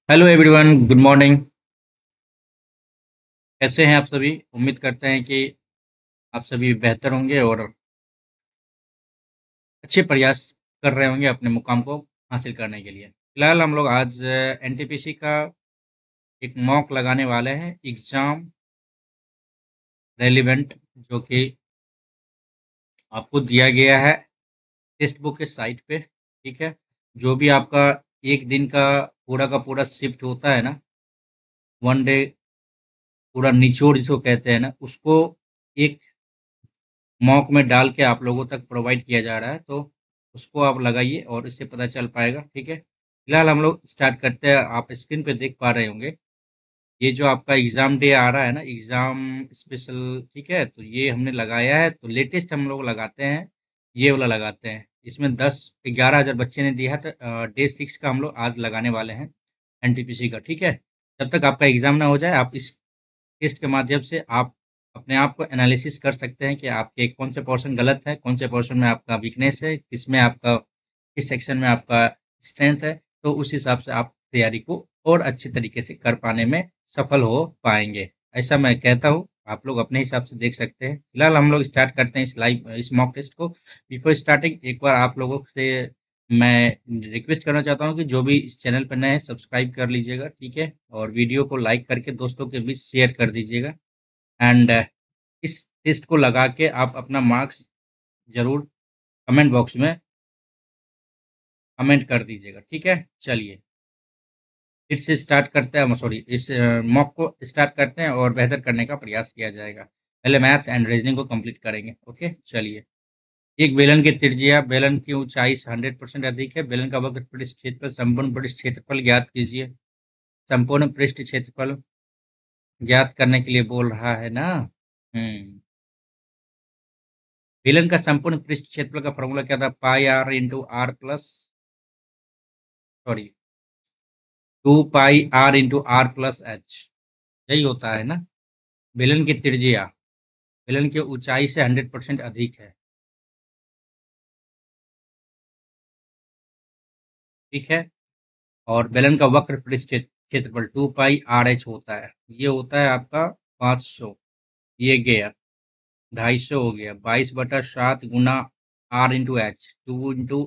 Hello everyone, good morning. कैसे हैं आप सभी? उम्मीद करते हैं कि आप सभी बेहतर होंगे और अच्छे प्रयास कर रहे होंगे अपने मुकाम को हासिल करने के लिए। फिलहाल हम लोग आज एनटीपीसी का एक मॉक लगाने वाले हैं, एग्ज़ाम रेलिवेंट, जो कि आपको दिया गया है टेक्स्ट बुक के साइट पे। ठीक है, जो भी आपका एक दिन का पूरा शिफ्ट होता है ना, वन डे पूरा निचोड़ जिसको कहते हैं ना, उसको एक मॉक में डाल के आप लोगों तक प्रोवाइड किया जा रहा है, तो उसको आप लगाइए और इससे पता चल पाएगा। ठीक है, फिलहाल हम लोग स्टार्ट करते हैं। आप स्क्रीन पे देख पा रहे होंगे, ये जो आपका एग्ज़ाम डे आ रहा है ना, एग्ज़ाम स्पेशल, ठीक है, तो ये हमने लगाया है। तो लेटेस्ट हम लोग लगाते हैं, ये वाला लगाते हैं। इसमें 10-11 हज़ार बच्चे ने दिया है, तो डे 6 का हम लोग आज लगाने वाले हैं एनटीपीसी का। ठीक है, जब तक आपका एग्ज़ाम ना हो जाए, आप इस टेस्ट के माध्यम से आप अपने आप को एनालिसिस कर सकते हैं कि आपके कौन से पोर्शन गलत है, कौन से पोर्शन में आपका वीकनेस है, किसमें आपका किस सेक्शन में आपका स्ट्रेंथ है। तो उस हिसाब से आप तैयारी को और अच्छे तरीके से कर पाने में सफल हो पाएंगे। ऐसा मैं कहता हूँ, आप लोग अपने हिसाब से देख सकते हैं। फिलहाल हम लोग स्टार्ट करते हैं इस मॉक टेस्ट को। बिफोर स्टार्टिंग एक बार आप लोगों से मैं रिक्वेस्ट करना चाहता हूँ कि जो भी इस चैनल पर नए हैं, सब्सक्राइब कर लीजिएगा। ठीक है, और वीडियो को लाइक करके दोस्तों के बीच शेयर कर दीजिएगा। एंड इस टेस्ट को लगा के आप अपना मार्क्स ज़रूर कमेंट बॉक्स में कमेंट कर दीजिएगा। ठीक है, चलिए फिर से स्टार्ट करते हैं, सॉरी, इस मॉक को स्टार्ट करते हैं और बेहतर करने का प्रयास किया जाएगा। पहले मैथ्स एंड रीजनिंग को कंप्लीट करेंगे। ओके, चलिए। एक बेलन की त्रिज्या, बेलन की ऊंचाई से 100% अधिक है। बेलन का वक्र पृष्ठ क्षेत्रफल, संपूर्ण पृष्ठ क्षेत्रफल ज्ञात कीजिए। संपूर्ण पृष्ठ क्षेत्रफल ज्ञात करने के लिए बोल रहा है ना। बेलन का संपूर्ण पृष्ठ क्षेत्रफल का फॉर्मूला क्या था? Pi R into R plus, sorry, 2 pi R into R plus H, यही होता है ना। बेलन की त्रिज्या बेलन की ऊंचाई से 100% अधिक है। ठीक है, और बेलन का वक्र पृष्ठ क्षेत्रफल 2 पाई आर एच होता है। ये होता है आपका 500। ये गया 250 हो गया। 22/7 गुना आर इंटू एच, 2 इंटू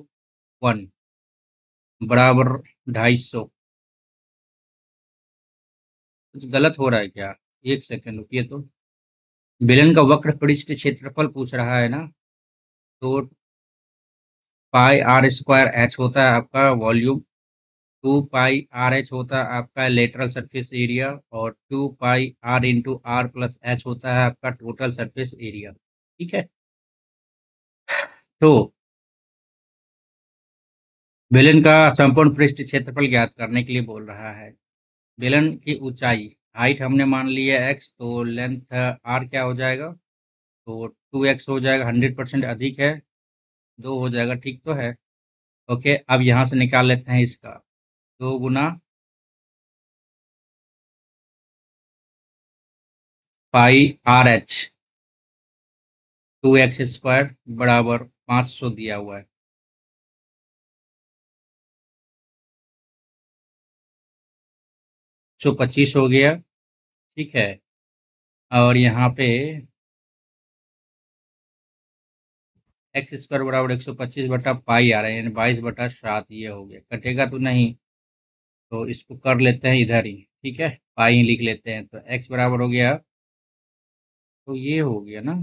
1 बराबर 250। कुछ गलत हो रहा है क्या? एक सेकंड रुकिए। तो बेलन का वक्र पृष्ठ क्षेत्रफल पूछ रहा है ना, तो पाई आर स्क्वायर एच होता है आपका वॉल्यूम, 2 पाई आर एच होता है आपका लेटरल सरफेस एरिया, और 2 pi R into R plus H होता है आपका टोटल सरफेस एरिया। ठीक है, तो बेलन का संपूर्ण पृष्ठ क्षेत्रफल ज्ञात करने के लिए बोल रहा है। बेलन की ऊंचाई, हाइट हमने मान ली है एक्स, तो लेंथ आर क्या हो जाएगा? तो 2x हो जाएगा, 100% अधिक है, 2 हो जाएगा। ठीक तो है। ओके, अब यहाँ से निकाल लेते हैं इसका। 2 गुना पाई आर एच, 2x² बराबर 500 दिया हुआ है। 125 हो गया। ठीक है, और यहाँ पे x² बराबर 125/पाई आ रहा है, यानी 22/7। ये हो गया, कटेगा तो नहीं, तो इसको कर लेते हैं इधर ही। ठीक है, पाई ही लिख लेते हैं, तो x बराबर हो गया, तो ये हो गया ना।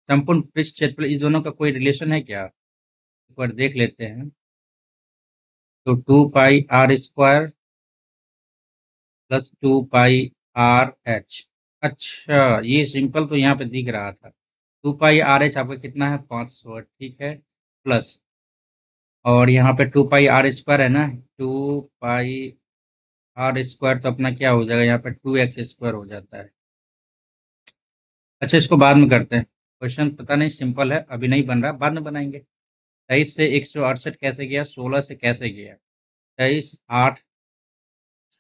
संपूर्ण पृष्ठ क्षेत्रफल, इस दोनों का कोई रिलेशन है क्या? एक बार देख लेते हैं। तो 2 pi R square plus 2 pi R H. अच्छा, ये सिंपल तो यहाँ पे दिख रहा था। 2 पाई आर एच आपका कितना है? 500। ठीक है, प्लस, और यहाँ पे 2 पाई आर स्क्वायर है ना, 2 पाई आर स्क्वायर तो अपना क्या हो जाएगा? यहाँ पे 2x² हो जाता है। अच्छा, इसको बाद में करते हैं। क्वेश्चन पता नहीं सिंपल है, अभी नहीं बन रहा, बाद में बनाएंगे। 23 से 168 कैसे गया? 16 से कैसे गया? 23 8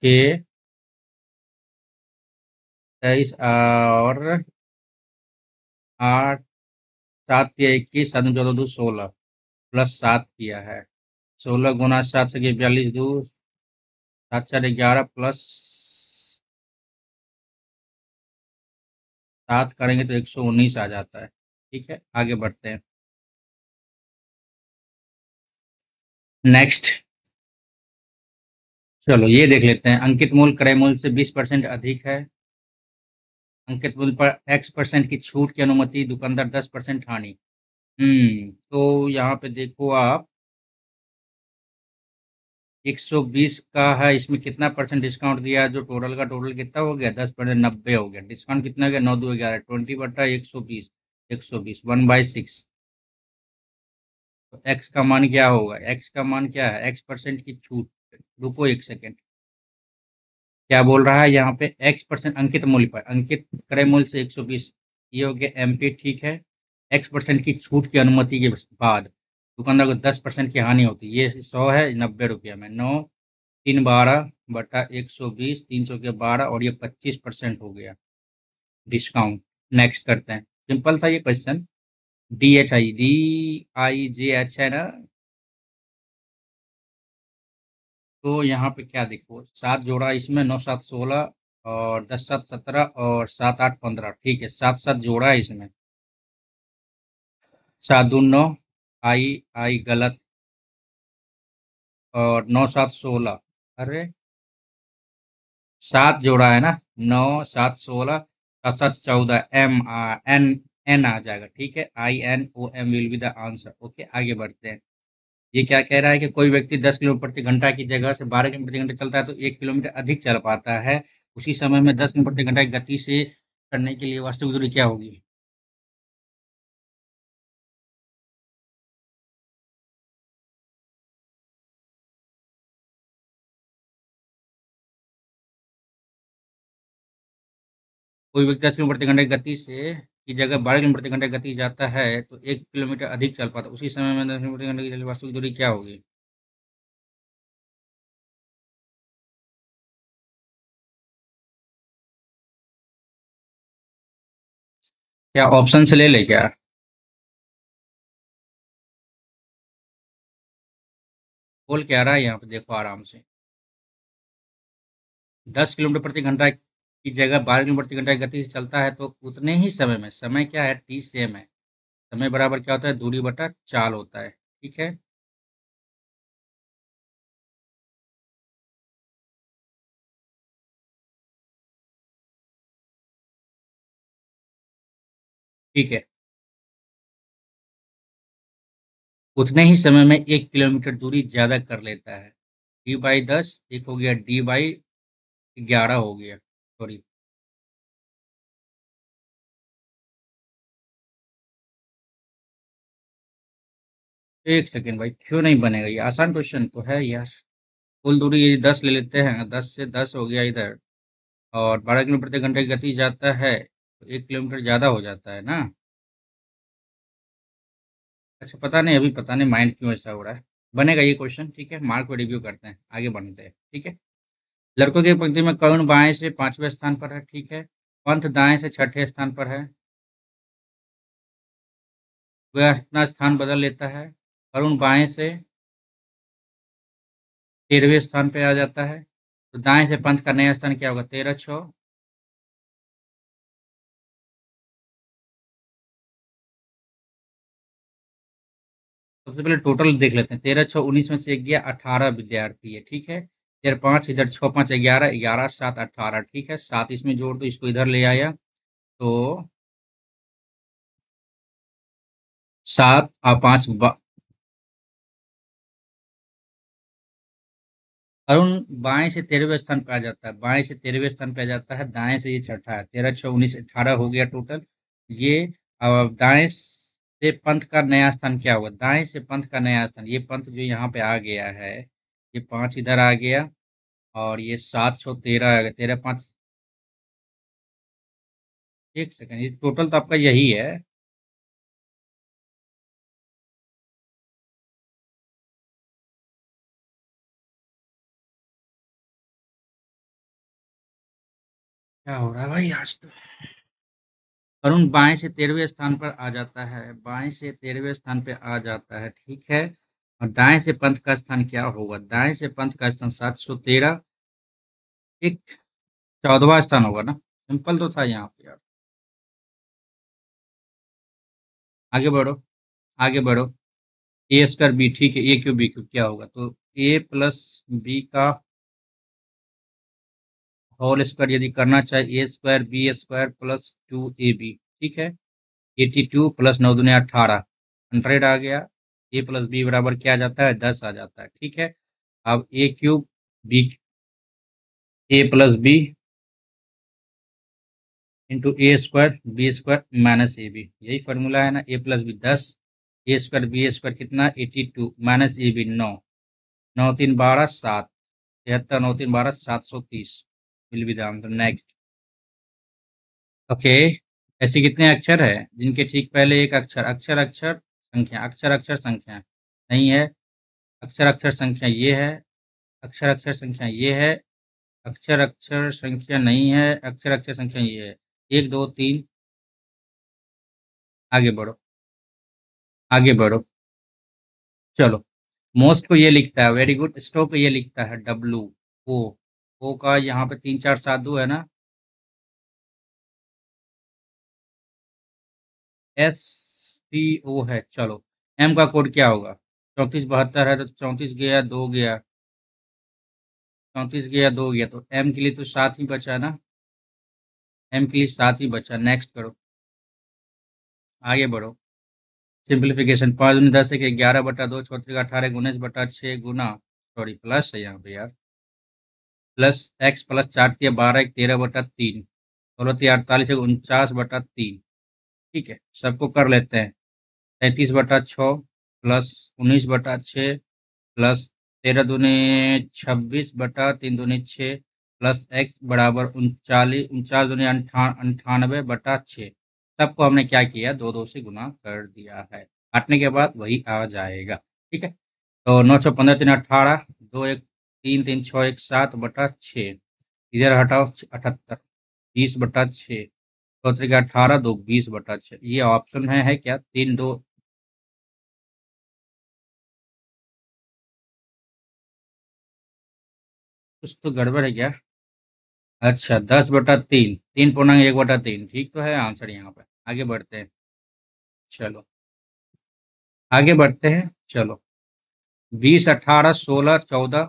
6, 23 और 8, 7 किया 21, 7 14 2 16, प्लस 7 किया है। 16 गुना 7 से 42 2 7 4 11 प्लस 7 करेंगे तो 119 आ जाता है। ठीक है, आगे बढ़ते हैं। नेक्स्ट, चलो ये देख लेते हैं। अंकित मूल्य क्रय मूल्य से 20% अधिक है। अंकित मूल्य पर X% की छूट की अनुमति, दुकानदार 10% हानि। तो यहाँ पे देखो आप, 120 का है, इसमें कितना परसेंट डिस्काउंट दिया है? जो टोटल का टोटल कितना हो गया? 10%, 90 हो गया। डिस्काउंट कितना हो गया? 9 2 11, 20/120, 120 1/6। तो एक्स का मान क्या होगा? एक्स का मान क्या है? X% की छूट। रुको एक सेकेंड, क्या बोल रहा है यहाँ पे? X% अंकित मूल्य पर, अंकित क्रय मूल्य से 120, ये हो गया MP। ठीक है, X% की छूट की अनुमति के बाद दुकानदार को 10% की हानि होती है। ये 100 है, 90 रुपया में 9 3 12/120, 300 के 12, और ये 25% हो गया डिस्काउंट। नेक्स्ट करते हैं, सिंपल था ये क्वेश्चन। DHI है ना? तो यहाँ पे क्या देखो, 7 जोड़ा इसमें, 9 7 16, और 10 7 17, और 7 8 15। ठीक है, 7 7 जोड़ा है इसमें। 7 दूनी 9, आई आई गलत, और 9 7 16। अरे, 7 जोड़ा है ना? 9 7 16, 7 7 14, एन एन आ जाएगा। ठीक है, INOM will be the answer. Okay, आगे बढ़ते हैं। ये क्या कह रहा है कि कोई व्यक्ति 10 किलोमीटर प्रति घंटा की जगह से 12 किलोमीटर प्रति घंटा चलता है तो 1 किलोमीटर अधिक चल पाता है। उसी समय में 10 किलोमीटर प्रति घंटा की गति से करने के लिए वास्तविक दूरी क्या होगी? कोई व्यक्ति 10 किलोमीटर प्रति घंटे की गति से की जगह 12 किलोमीटर प्रति घंटे की गति से जाता है तो 1 किलोमीटर अधिक चल पाता है। उसी समय में 10 किलोमीटर प्रति घंटे की चली वास्तविक दूरी क्या होगी? क्या ऑप्शन से ले ले क्या? बोल क्या रहा है यहाँ पे, देखो आराम से। 10 किलोमीटर प्रति घंटा की जगह 12 किलोमीटर प्रति घंटा की गति से चलता है तो उतने ही समय में, समय क्या है? T सेम है। समय बराबर क्या होता है? दूरी बटा चाल होता है। ठीक है, ठीक है। उतने ही समय में 1 किलोमीटर दूरी ज्यादा कर लेता है। D/10, एक हो गया D/11 हो गया, सॉरी। एक सेकेंड भाई, क्यों नहीं बनेगा? ये आसान क्वेश्चन तो है यार। कुल दूरी ये 10 ले लेते हैं, 10 से 10 हो गया इधर, और 12 किलोमीटर प्रति घंटे की गति जाता है तो 1 किलोमीटर ज्यादा हो जाता है ना। अच्छा, पता नहीं, अभी पता नहीं माइंड क्यों ऐसा हो रहा है। बनेगा ये क्वेश्चन, ठीक है। मार्क को रिव्यू करते हैं, आगे बढ़ते हैं। ठीक है, लड़कों की पंक्ति में करुण बाएं से 5वें स्थान पर है। ठीक है, पंथ दाएं से 6ठे स्थान पर है। वह अपना स्थान बदल लेता है। करुण बाएं से 13वें स्थान पे आ जाता है। तो दाएं से पंथ का नया स्थान क्या होगा? 13 6। सबसे पहले टोटल देख लेते हैं। 13 6 19 में से एक गया, 18 विद्यार्थी है। ठीक है, इधर 5, इधर 6 5 11, 11 7 18। ठीक है, 7 इसमें जोड़ दो, इसको इधर ले आया तो 7 और 5। अरुण बाएं से 13वें स्थान पे आ जाता है, बाएं से 13वें स्थान पे आ जाता है, दाएं से ये छठा है। 13 6 19 18 हो गया टोटल ये। दाएं से पंथ का नया स्थान क्या होगा? दाएं से पंथ का नया स्थान, ये पंथ जो यहाँ पे आ गया है, ये 5 इधर आ गया, और ये 7 6 13 आ गया। 13 5, एक सेकंड, ये टोटल तो आपका यही है। क्या हो रहा है भाई आज तो? अरुण बाएं से 13वें स्थान पर आ जाता है, बाएं से 13वें स्थान पे आ जाता है। ठीक है, और दाएं से पंथ का स्थान क्या होगा? दाएं से पंथ का स्थान 713, एक 14वां स्थान होगा ना, सिंपल तो था यहाँ पे यार। आगे बढ़ो, आगे बढ़ो। ए स्क्वायर बी, ठीक है, ए क्यूब बी क्यूब क्या होगा, तो ए प्लस बी का होल स्क्वायर यदि करना चाहे, A square B square plus 2ab, ठीक है। 82 प्लस 9 दूनी 18, 100 आ गया। ए प्लस बी बराबर क्या आ जाता है, 10 आ जाता है, ठीक है। अब a cube b, a plus b into a square B square minus a b, यही फॉर्मूला है ना। A plus b 10, a square B square कितना 82 minus a b 9, 9 3 12 7, 73 9 3 12 730 will be the answer. Next. Okay, ऐसे कितने अक्षर है जिनके ठीक पहले एक अक्षर अक्षर अक्षर संख्या अक्षर अक्षर संख्या नहीं है। अक्षर अक्षर संख्या ये है, अक्षर अक्षर संख्या ये है, अक्षर अक्षर संख्या नहीं है, अक्षर अक्षर संख्या ये है। 1 2 3, आगे बढ़ो, आगे बढ़ो। चलो, मोस्ट को ये लिखता है, वेरी गुड। स्टोव को ये लिखता है ओ, ओ का यहाँ पे 3 4 साधु है ना, STO है। चलो, एम का कोड क्या होगा, 3472 है तो 34 गया 2 गया, 34 गया 2 गया, तो एम के लिए तो 7 ही बचा ना, एम के लिए 7 ही बचा। नेक्स्ट करो, आगे बढ़ो। सिंप्लीफिकेशन, 5 दूनी 10 है, 11/2 चौथी 18 19/6 गुना, सॉरी प्लस है यहाँ पे यार, प्लस एक्स प्लस 4 12 13/3, 16 48 49/3, ठीक है। सबको कर लेते हैं, 33/6 प्लस 19/6 प्लस 13 दूनी 26/3 दूनी 6 प्लस एक्स बराबर 39 49 दूनी 98/6। सबको हमने क्या किया, दो दो से गुना कर दिया है, काटने के बाद वही आ जाएगा, ठीक है। तो 9 6 15 3 18, 2 1 3 3 6 1 7/6, इधर हटाओ 78, 20/6, चौथे का 18 2 20/6, ये ऑप्शन है क्या, 3 2। कुछ तो गड़बड़ है क्या। अच्छा, 10/3, 3.1/3, ठीक तो है आंसर यहाँ पे। आगे बढ़ते हैं, चलो आगे बढ़ते हैं, चलो। 20 18 16 14,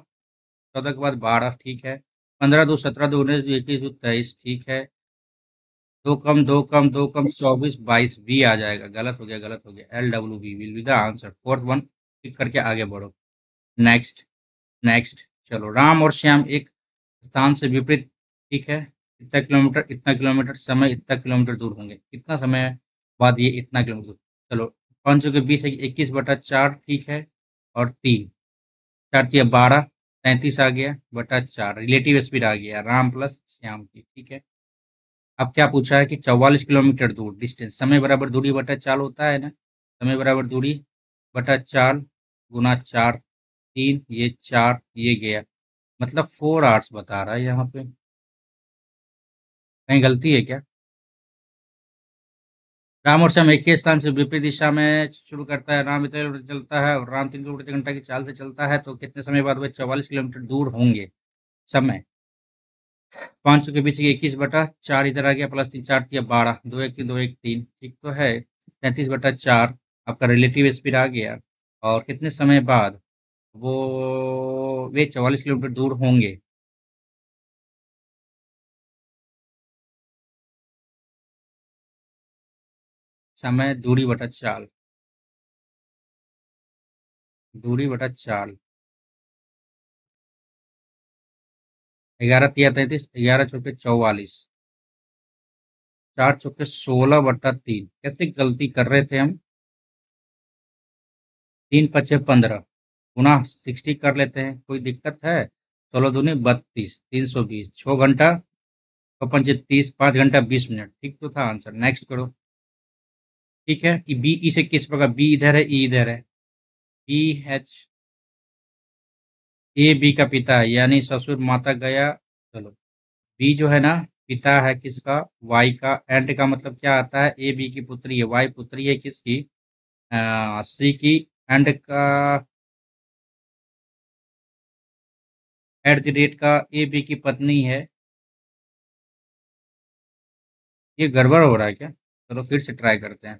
14 के बाद 12, ठीक है। 15 2 17 2 19 2 21 2 23, ठीक है। दो कम 24 22, बी आ जाएगा, गलत हो गया, गलत हो गया। LWB will be the answer, fourth one tick करके आगे बढ़ो। Next, next. चलो, राम और श्याम एक स्थान से विपरीत, ठीक है, इतना किलोमीटर समय इतना किलोमीटर दूर होंगे, कितना समय बाद ये इतना किलोमीटर दूर। चलो, 5 के 20 है 21/4, ठीक है, और 3 4 3 12, 33 आ गया बटा 4, रिलेटिव स्पीड आ गया राम प्लस श्याम की, ठीक है। अब क्या पूछा है कि 44 किलोमीटर दूर, डिस्टेंस, समय बराबर दूरी बटा 4 होता है ना, समय बराबर दूरी बटा 4 गुना 4, 3 ये 4 ये गया, मतलब 4 आवर्स बता रहा है यहाँ पे, कहीं गलती है क्या। राम और श्याम एक ही स्थान से विपरीत दिशा में शुरू करता है, राम इतने किलोमीटर चलता है और राम 3 किलोमीटर घंटा की चाल से चलता है, तो कितने समय बाद वे 44 किलोमीटर दूर होंगे। समय 5 के 20 21/4, इधर आ गया, प्लस 3 4 3 12, 2 1 3 2 1 3, ठीक तो है। 33/4 आपका रिलेटिव स्पीड आ गया, और कितने समय बाद वो वे 44 किलोमीटर दूर होंगे। समय दूरी बटा चाल, दूरी बटा चाल। 11 3 33, 11 चौके 44, 4 चौके 16/3, कैसे गलती कर रहे थे हम। 3 5 15 गुना 60 कर लेते हैं, कोई दिक्कत है। 16 दूनी 32, 320, 6 घंटा, 6 5 30, 5 घंटा 20 मिनट, ठीक तो था आंसर। नेक्स्ट करो, ठीक है। बी ई से किस प्रकार, बी इधर है ई इधर है, बी एच, ए बी का पिता है यानी ससुर माता गया। चलो, बी जो है ना, पिता है किसका, वाई का, एंड का मतलब क्या आता है, ए बी की पुत्री है, वाई पुत्री है किसकी, सी की, एंड का एट द रेट का ए बी की पत्नी है। ये गड़बड़ हो रहा है क्या? चलो फिर से ट्राई करते हैं।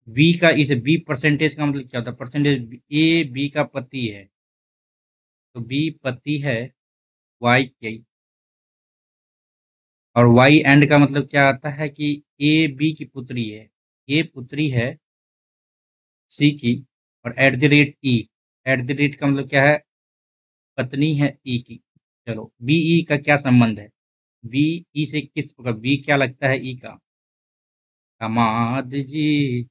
बी का इसे बी परसेंटेज का मतलब क्या होता है? परसेंटेज ए बी का पति है, तो बी पति है वाई की, और वाई एंड का मतलब क्या आता है कि ए बी की पुत्री है, ए पुत्री है सी की, और at the rate E, at the rate का मतलब क्या है? पत्नी है ई की। चलो बी ई का क्या संबंध है? बी ई से किस प्रकार, बी क्या लगता है ई का? दामाद जी।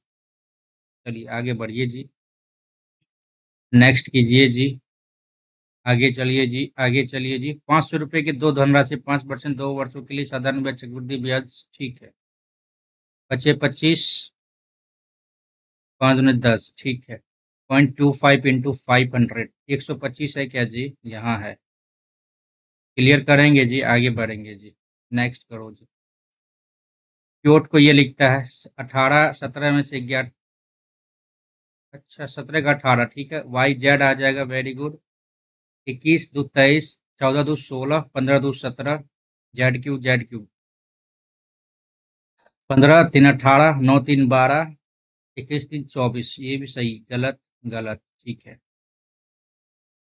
चलिए आगे बढ़िए जी, नेक्स्ट कीजिए जी, आगे चलिए जी, आगे चलिए जी। 500 रुपए की दो धनराशि 5% 2 वर्षों के लिए साधारण ब्याज चक्रवृद्धि ब्याज, ठीक है। बचे 25, 5 दूनी 10, ठीक है। 0.25 इंटू 500, 125 है क्या जी? यहाँ है। क्लियर करेंगे जी, आगे बढ़ेंगे जी। नेक्स्ट करो जी। क्योट को ये लिखता है 18, 17 में से 11, अच्छा 17 का 18, ठीक है। वाई जेड आ जाएगा, वेरी गुड। 21 दो 23, 14 दो 16, 15 दो 17, जेड क्यू 15, 3 18, 9 3 12, 21 3 24, ये भी सही, गलत, गलत, ठीक है।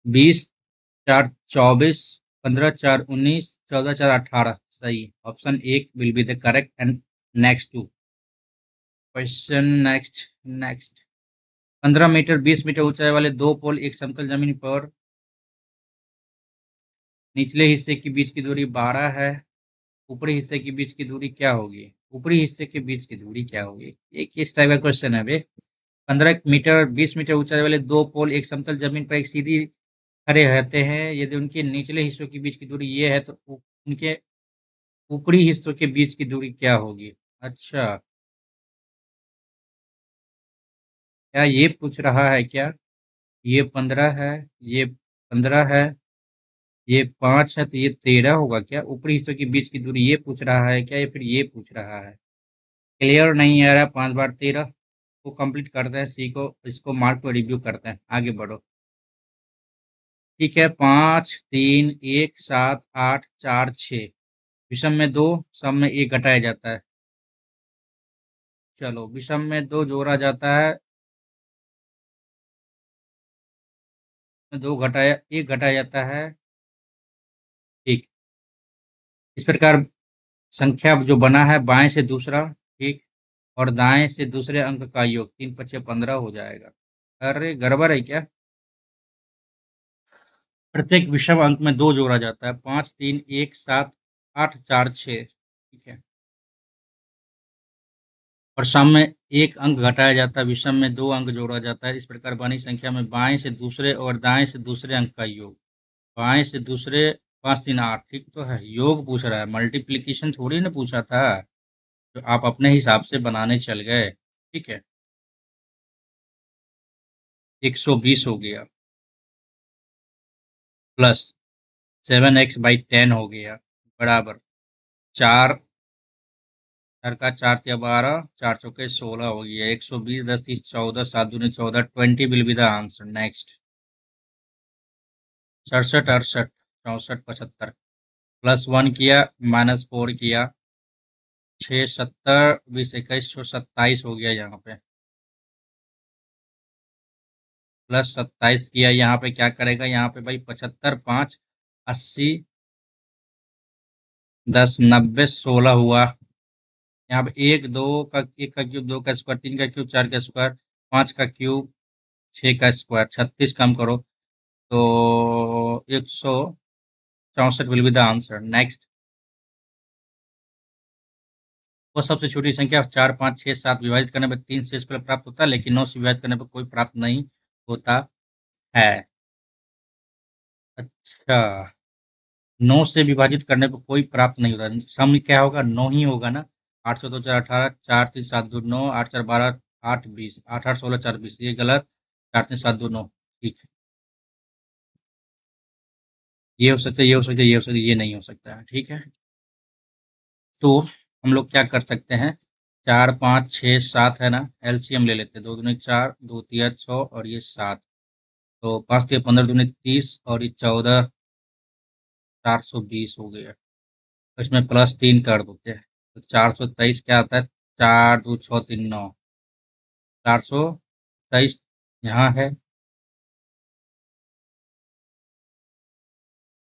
20 4 24, 15 4 19, 14 4 18, सही। ऑप्शन एक will be the correct and next two question. Next, next. 15 metre 20 metre ऊंचाई वाले दो पोल एक समतल जमीन पर, निचले हिस्से के बीच की दूरी 12 है, ऊपरी हिस्से के बीच की दूरी क्या होगी? ऊपरी हिस्से के बीच की दूरी क्या होगी? ये किस टाइप का क्वेश्चन है बे? 15 मीटर 20 मीटर ऊंचाई वाले दो पोल एक समतल जमीन पर एक सीधी खड़े रहते हैं, यदि उनके निचले हिस्सों के बीच की दूरी ये है तो उनके ऊपरी हिस्सों के बीच की दूरी क्या होगी? अच्छा, क्या ये पूछ रहा है क्या? ये 15 है, ये 15 है, ये 5 है, तो ये 13 होगा क्या? ऊपरी हिस्सों के बीच की दूरी ये पूछ रहा है क्या, या फिर ये पूछ रहा है? क्लियर नहीं आ रहा? 5 बार 13 को कंप्लीट करते हैं, सी को, इसको मार्क को रिव्यू करते हैं, आगे बढ़ो। ठीक है, 5 3 1 7 8 4 6, विषम में 2, सम में 1 घटाया जाता है। चलो विषम में 2 जोड़ा जाता है, 2 घटाया 1 घटाया जाता है, ठीक। इस प्रकार संख्या जो बना है बाएं से दूसरा, ठीक, और दाएं से दूसरे अंक का योग 3 × 5 = 15 हो जाएगा। अरे गड़बड़ है क्या? प्रत्येक विषम अंक में 2 जोड़ा जाता है, 5 3 1 7 8 4 6, ठीक है, और सम में 1 अंक घटाया जाता है, विषम में 2 अंक जोड़ा जाता है। इस प्रकार बनी संख्या में बाएं से दूसरे और दाएं से दूसरे अंक का योग, बाएं से दूसरे 5 3 8, ठीक तो है। योग पूछ रहा है, मल्टीप्लीकेशन थोड़ी ना पूछा था, तो आप अपने हिसाब से बनाने चल गए, ठीक है। 120 हो गया, प्लस 7x/10 हो गया, बराबर 4, 4 × 4 = 12, 4 × 4 = 16 हो गया। 120, 10 30 14, 7 दूनी 14, 20 will be the answer. Next. 67 68 64 75, +1 किया, -4 किया, 6 70 20 21 127 हो गया यहाँ पे, +27 किया, यहाँ पे क्या करेगा? यहाँ पे भाई 75 5 80 10 90 16 हुआ। यहाँ पे 1 का क्यूब, 2 का स्क्वायर, 3 का क्यूब, 4 का स्क्वायर, 5 का क्यूब, 6 का स्क्वायर, 36 कम करो तो 164 will be the answer. Next. वो सबसे छोटी संख्या 4 5 6 7 विभाजित करने पर 3 शेष फल प्राप्त होता है, लेकिन 9 से विभाजित करने पर कोई प्राप्त नहीं होता है। अच्छा, 9 से विभाजित करने पर कोई प्राप्त नहीं होता, सम क्या होगा? 9 ही होगा ना। 8 2 4 18, 4 3 7 2 9, 8 4 12, 8 20, 8 8 16 4 20, ये गलत। 4 3 7 2 9, ठीक है। ये हो सकता है, ये हो सकता है, ये हो सकता है, ये नहीं हो सकता है, ठीक है। तो हम लोग क्या कर सकते हैं? 4 5 6 7 है ना, एलसीएम ले लेते हैं। 2 दूनी 4, 2 तिया 6, और ये 7, तो 5 तिया 15 दूनी 30, और ये 14, 420 हो गया, तो इसमें +3 कर देते हैं, तो 423 क्या आता है, 4 2 6 3 9, 423 यहाँ है,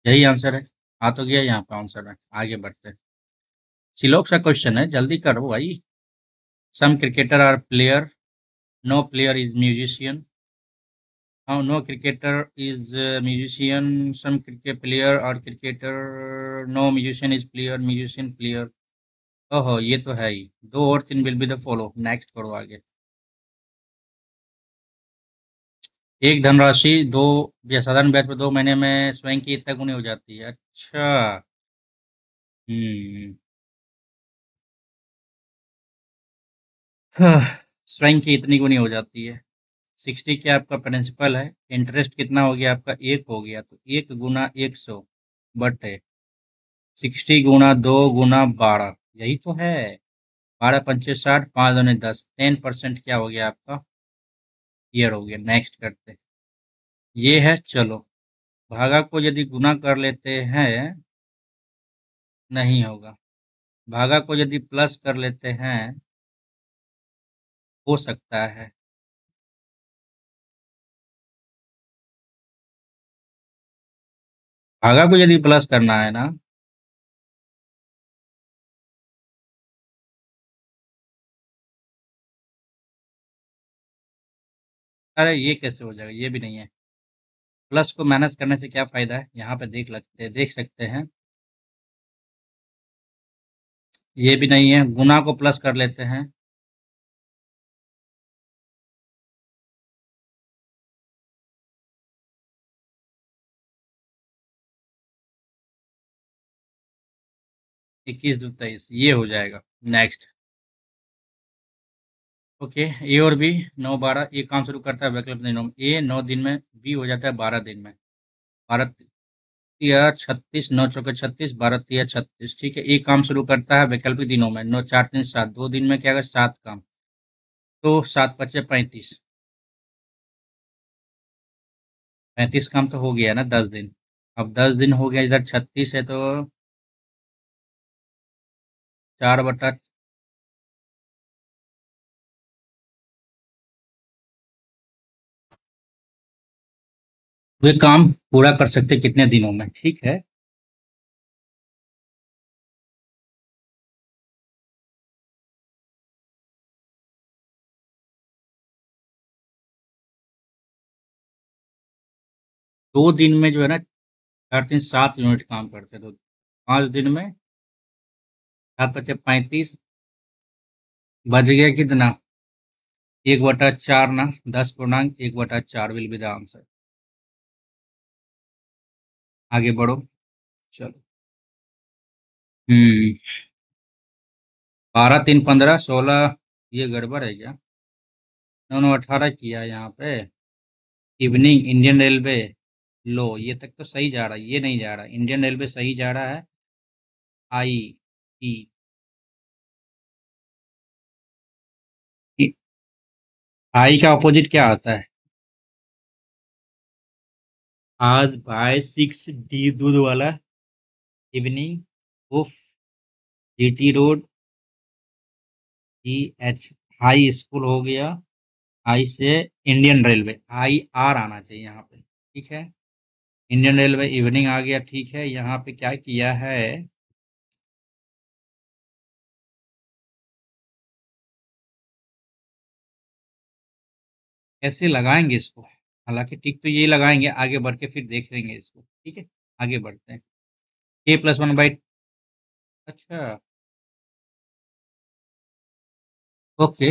यही आंसर है। आ तो गया यहाँ पे आंसर है, आगे बढ़ते हैं। सिलोक सा क्वेश्चन है, जल्दी करो भाई। Some cricketer are player, no player is musician. हाँ, no cricketer is musician, some cricket player और cricketer, no musician is player, musician player. ओहो, ये तो है ही। 2 और 3 will be the follow, next करो आगे। एक धनराशि दो या साधारण ब्याज पर 2 महीने में स्वयं की इतना गुनी हो जाती है। अच्छा। हम्म। हाँ, स्वयं की इतनी गुनी हो जाती है। 60 क्या आपका प्रिंसिपल है, इंटरेस्ट कितना हो गया आपका, 1 हो गया, तो 1 × 100 बटे 60 × 2 × 12, यही तो है। 12 × 5 = 60, 5 × 10, 10% क्या हो गया आपका, ईयर हो गया। नेक्स्ट करते हैं। ये है, चलो। भागा को यदि गुना कर लेते हैं, नहीं होगा। भागा को यदि प्लस कर लेते हैं, हो सकता है। भागा को यदि प्लस करना है ना, अरे ये कैसे हो जाएगा, ये भी नहीं है। प्लस को माइनस करने से क्या फायदा है, यहाँ पे देख सकते हैं। ये भी नहीं है, गुना को प्लस कर लेते हैं। 21 × 2 = 23, ये हो जाएगा। नेक्स्ट। ओके। ए और बी, 9 12, ए काम शुरू करता है वैकल्पिक दिनों में, ए 9 दिन में, बी हो जाता है 12 दिन में। 12 × 3 = 36, 9 × 4 = 36, 12 × 3 = 36, ठीक है। ए काम शुरू करता है वैकल्पिक दिनों में, 9 4 3 7, 2 दिन में क्या अगर 7 काम, तो 7 × 5 = 35। 35 काम तो हो गया ना 10 दिन। अब 10 दिन हो गया, इधर 36 है, तो 4 बटा, वे काम पूरा कर सकते कितने दिनों में, ठीक है। 2 दिन में जो है ना, 4 3 7 यूनिट काम करते, तो 5 दिन में 7 × 5 = 35, बच गया कितना, 1/4 ना, 10.1/4 विल बी द आंसर। आगे बढ़ो, चलो। हम्म। 12 3 15 16, ये गड़बड़ है क्या, 9 9 18 किया यहाँ पे। इवनिंग, इंडियन रेलवे, लो, ये तक तो सही जा रहा है, ये नहीं जा रहा, इंडियन रेलवे सही जा रहा है। आई ई, आई का अपोजिट क्या आता है, आज बाय 6 डी दूध वाला, इवनिंग, उफ, जीटी रोड, जी एच, हाई स्कूल हो गया। आई से इंडियन रेलवे, आई आर आना चाहिए यहाँ पे, ठीक है। इंडियन रेलवे इवनिंग आ गया, ठीक है। यहाँ पे क्या किया है, कैसे लगाएंगे इसको, हालांकि टिक तो ये लगाएंगे, आगे बढ़ के फिर देख लेंगे इसको, ठीक है। आगे बढ़ते हैं। k +1/, अच्छा, ओके।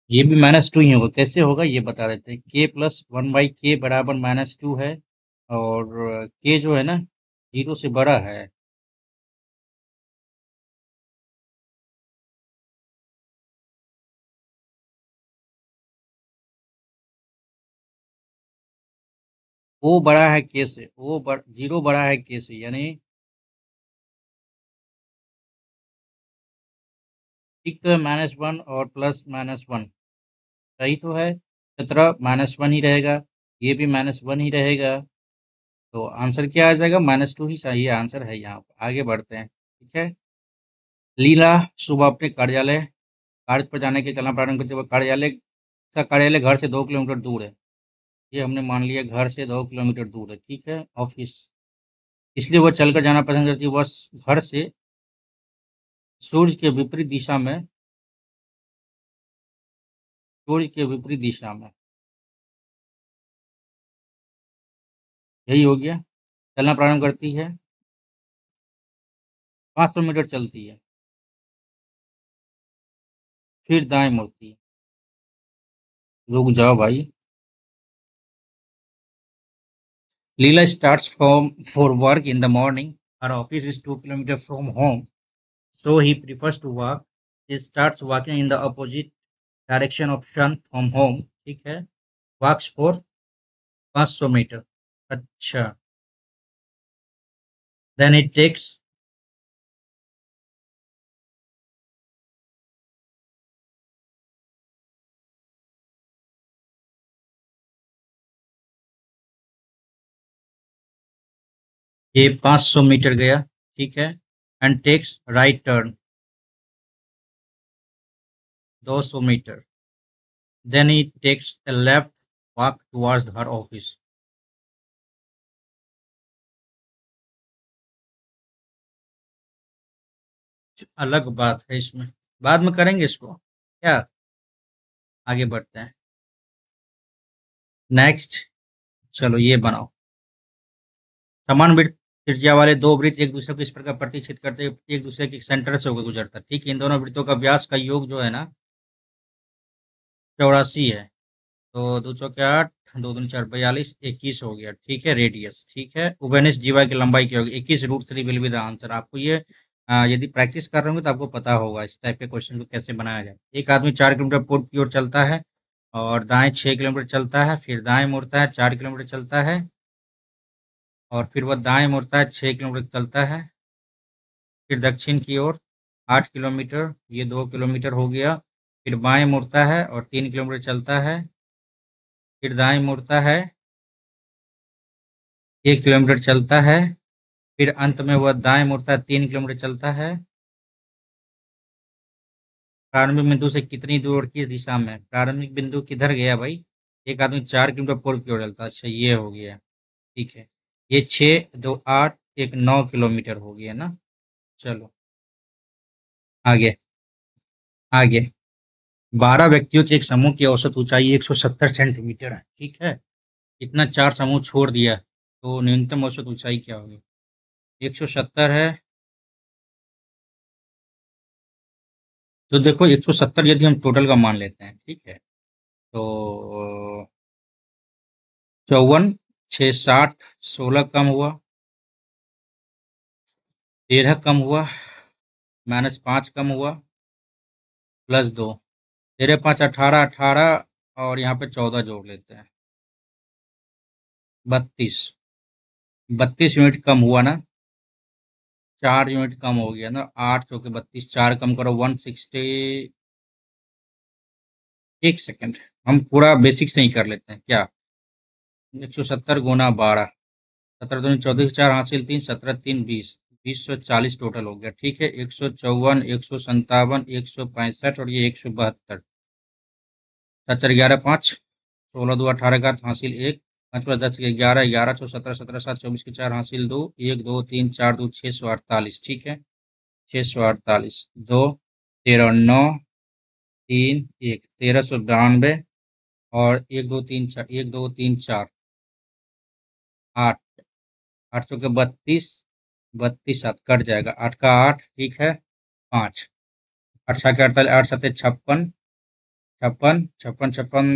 ये भी -2 ही होगा, कैसे होगा ये बता देते हैं। k +1/k बराबर -2 है, और k जो है ना, 0 से बड़ा है। ओ बड़ा है k से, 0 बड़ा है k से, यानी ठीक तो है, -1 और +-1, सही तो है। 17 -1 ही रहेगा, ये भी -1 ही रहेगा, तो आंसर क्या आ जाएगा, -2 ही सही आंसर है यहाँ पर। आगे बढ़ते हैं, ठीक है। लीला सुबह अपने कार्य पर जाने के चलना प्रारंभ करते हुए कार्यालय घर से 2 किलोमीटर दूर है। ये हमने मान लिया घर से 2 किलोमीटर दूर है, ठीक है, ऑफिस। इसलिए वह चलकर जाना पसंद करती है। वह घर से सूर्य के विपरीत दिशा में सूर्य के विपरीत दिशा में यही हो गया। चलना प्रारंभ करती है, 500 मीटर चलती है, फिर दाएं मुड़ती है। रुक जाओ भाई। Leela starts for work in the morning. Her office is 2 kilometers from home, so he prefers to walk. He starts walking in the opposite direction of sun from home. ठीक है, walks for 500 मीटर। अच्छा, then it takes ये 500 metre गया, ठीक है, and takes right turn 200 metre, then he takes a left walk towards her office। अलग बात है इसमें, बाद में करेंगे इसको क्या। आगे बढ़ते हैं, नेक्स्ट। चलो ये बनाओ। समान वृत्त त्रिज्या वाले दो वृत्त एक दूसरे को इस प्रकार प्रतिच्छेद करते एक दूसरे के सेंटर से होकर गुजरता है, ठीक है। इन दोनों वृत्तों का व्यास का योग जो है ना, 84 है। तो दो चौके 8, दो दूनी 4, 42, 21 हो गया, ठीक है, रेडियस, ठीक है। उबेनिस जीवा की लंबाई क्या होगी, 21 √3 विल बी द आंसर। आपको ये यदि प्रैक्टिस कर रहे होंगे तो आपको पता होगा इस टाइप के क्वेश्चन को कैसे बनाया जाए। एक आदमी 4 किलोमीटर पूर्व की ओर चलता है और दाएं 6 किलोमीटर चलता है, फिर दाएं मुड़ता है, 4 किलोमीटर चलता है, और फिर वह दाएं मुड़ता है, 6 किलोमीटर चलता है, फिर दक्षिण की ओर 8 किलोमीटर, ये 2 किलोमीटर हो गया, फिर बाएं मुड़ता है और 3 किलोमीटर चलता है, फिर दाएं मुड़ता है, 1 किलोमीटर चलता है, फिर अंत में वह दाएं मुड़ता है, 3 किलोमीटर चलता है। प्रारंभिक बिंदु से कितनी दूर और किस दिशा में, प्रारंभिक बिंदु किधर गया भाई, एक आदमी 4 किलोमीटर पूर्व की ओर चलता है, अच्छा ये हो गया, ठीक है। ये 6, 2, 8, 1, 9 किलोमीटर हो गया ना। चलो आगे, आगे। 12 व्यक्तियों के एक समूह की औसत ऊंचाई 170 सेंटीमीटर है, ठीक है। इतना 4 समूह छोड़ दिया तो न्यूनतम औसत ऊंचाई क्या होगी, 170 है। तो देखो 170 यदि हम टोटल का मान लेते हैं, ठीक है, तो 54, 6, 60, 16 कम हुआ, 13 कम हुआ, -5 कम हुआ, +2, 13, 5, 18, 18, और यहाँ पे 14 जोड़ लेते हैं, 32, 32 यूनिट कम हुआ ना, 4 यूनिट कम हो गया ना, 8 चौके 32, 4 कम करो 160। एक सेकेंड, हम पूरा बेसिक से ही कर लेते हैं क्या। 170 गुना 12, 17 दूनी 14, 4 हासिल 3, 17 3 20, 2040 टोटल हो गया, ठीक है। 154, 157, 165 और ये 172, 4 4 11 5, 16 2 18 का हासिल 1, 5 5 10 11, 11 6 17 17 7 24 के 4 हासिल 2, 1 2 3 4 2 648, ठीक है। 648, 2, 13 9, 3 1, 1392, और 1 2 3 4, 1 2 3 4, 8, 8 चौके 32, 32 7 कट जाएगा, 8 का 8, ठीक है, 5, 8 7 के 48, 8 7 56, 56 56 56,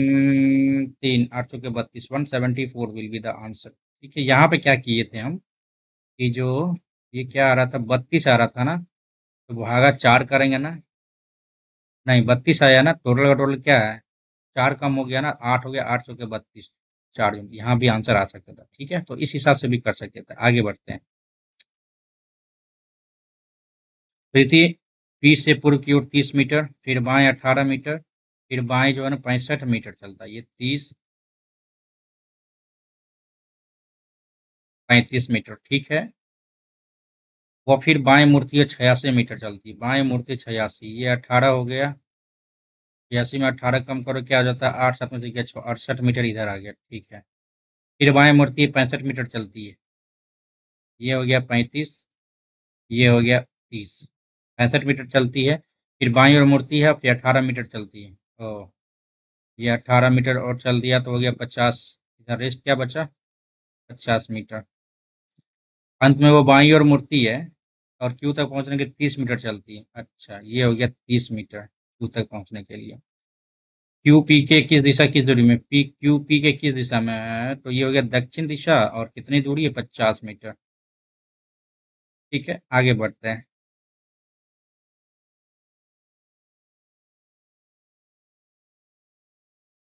3, 8 चौके 32, 174 विल बी द आंसर, ठीक है। यहाँ पे क्या किए थे हम कि जो ये क्या आ रहा था, 32 आ रहा था ना, तो भागा 4 करेंगे ना, नहीं 32 आया ना, टोटल का टोटल क्या है, 4 कम हो गया ना, 8 हो गया, 8 चौके 32, 4 यूनिट, यहाँ भी आंसर आ सकता था, ठीक है। तो इस हिसाब से भी कर सकते थे। आगे बढ़ते हैं। प्रीति पी से पूर्व की ओर 30 मीटर, फिर बाएं 18 मीटर, फिर बाएं जो है ना 65 मीटर चलता है, ये 30, 35 मीटर, ठीक है। वो फिर बाएं मूर्ति है 86 मीटर चलती है, बाएं मूर्ति 86, ये 18 हो गया। 86 में 18 कम करो क्या हो जाता है, 8 7 में से क्या 68 मीटर इधर आ गया, ठीक है। फिर बाएं मूर्ति 65 मीटर चलती है, ये हो गया 35, ये हो गया 30, 65 मीटर चलती है। फिर बाईं ओर मूर्ति है, फिर 18 मीटर चलती है। ओ, ये 18 मीटर और चल दिया तो हो गया 50, इधर रेस्ट क्या बचा, 50 मीटर। अंत में वो बाईं ओर मूर्ति है और क्यू तक पहुंचने के 30 मीटर चलती है। अच्छा, ये हो गया 30 मीटर क्यू तक पहुंचने के लिए। क्यू पी के किस दिशा किस दूरी में, पी क्यू पी के किस दिशा में है, तो ये हो गया दक्षिण दिशा और कितनी दूरी है, 50 मीटर। ठीक है, आगे बढ़ते हैं।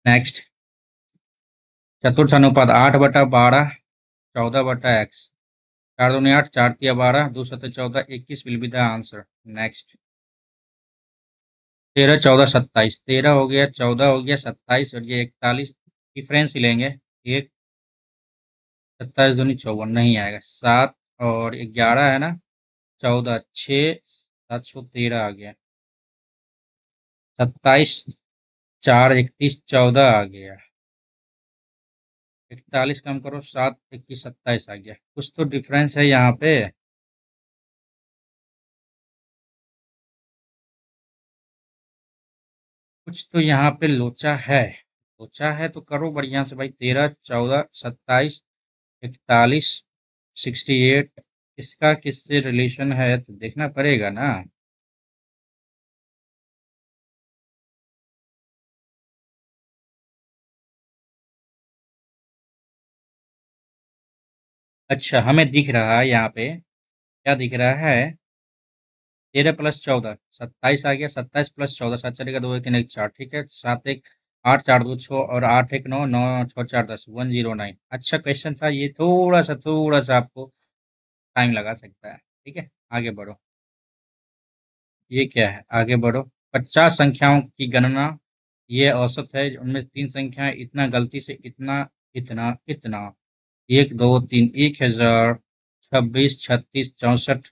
नेक्स्ट, चतुर्थ अनुपात 8/12, 14/x, 4 दूनी 8, 4 तिया 12, 2 सत्ते 14, 21 will be the answer. Next, 13 14 27, 13 हो गया, 14 हो गया, 27 और ये 41, डिफरेंस ही लेंगे। एक, 27 दूनी 54 नहीं आएगा, 7 और 11 है ना, 14, 6, 7 13 आ गया, 27, 4 31 14 आ गया, 41 कम करो, 7 21 27 आ गया। कुछ तो डिफरेंस है यहाँ पे। कुछ तो यहाँ पे लोचा है, लोचा है तो करो बढ़िया से भाई। 13 14 27 41 68, इसका किससे रिलेशन है तो देखना पड़ेगा ना। अच्छा, हमें दिख रहा है यहाँ पे, क्या दिख रहा है, 13 + 14 27 आ गया, 27 + 14, 7 चलेगा 2 1 3 1 4, ठीक है। 7 1 8 4 2 6 और 8 1 9 9 6 4 10 109। अच्छा क्वेश्चन था ये, थोड़ा सा आपको टाइम लगा सकता है, ठीक है। आगे बढ़ो, ये क्या है, आगे बढ़ो। 50 संख्याओं की गणना, ये औसत है, उनमें 3 संख्याएं, इतना गलती से इतना, इतना इतना, 1 2 3, 1000, 26 36 64,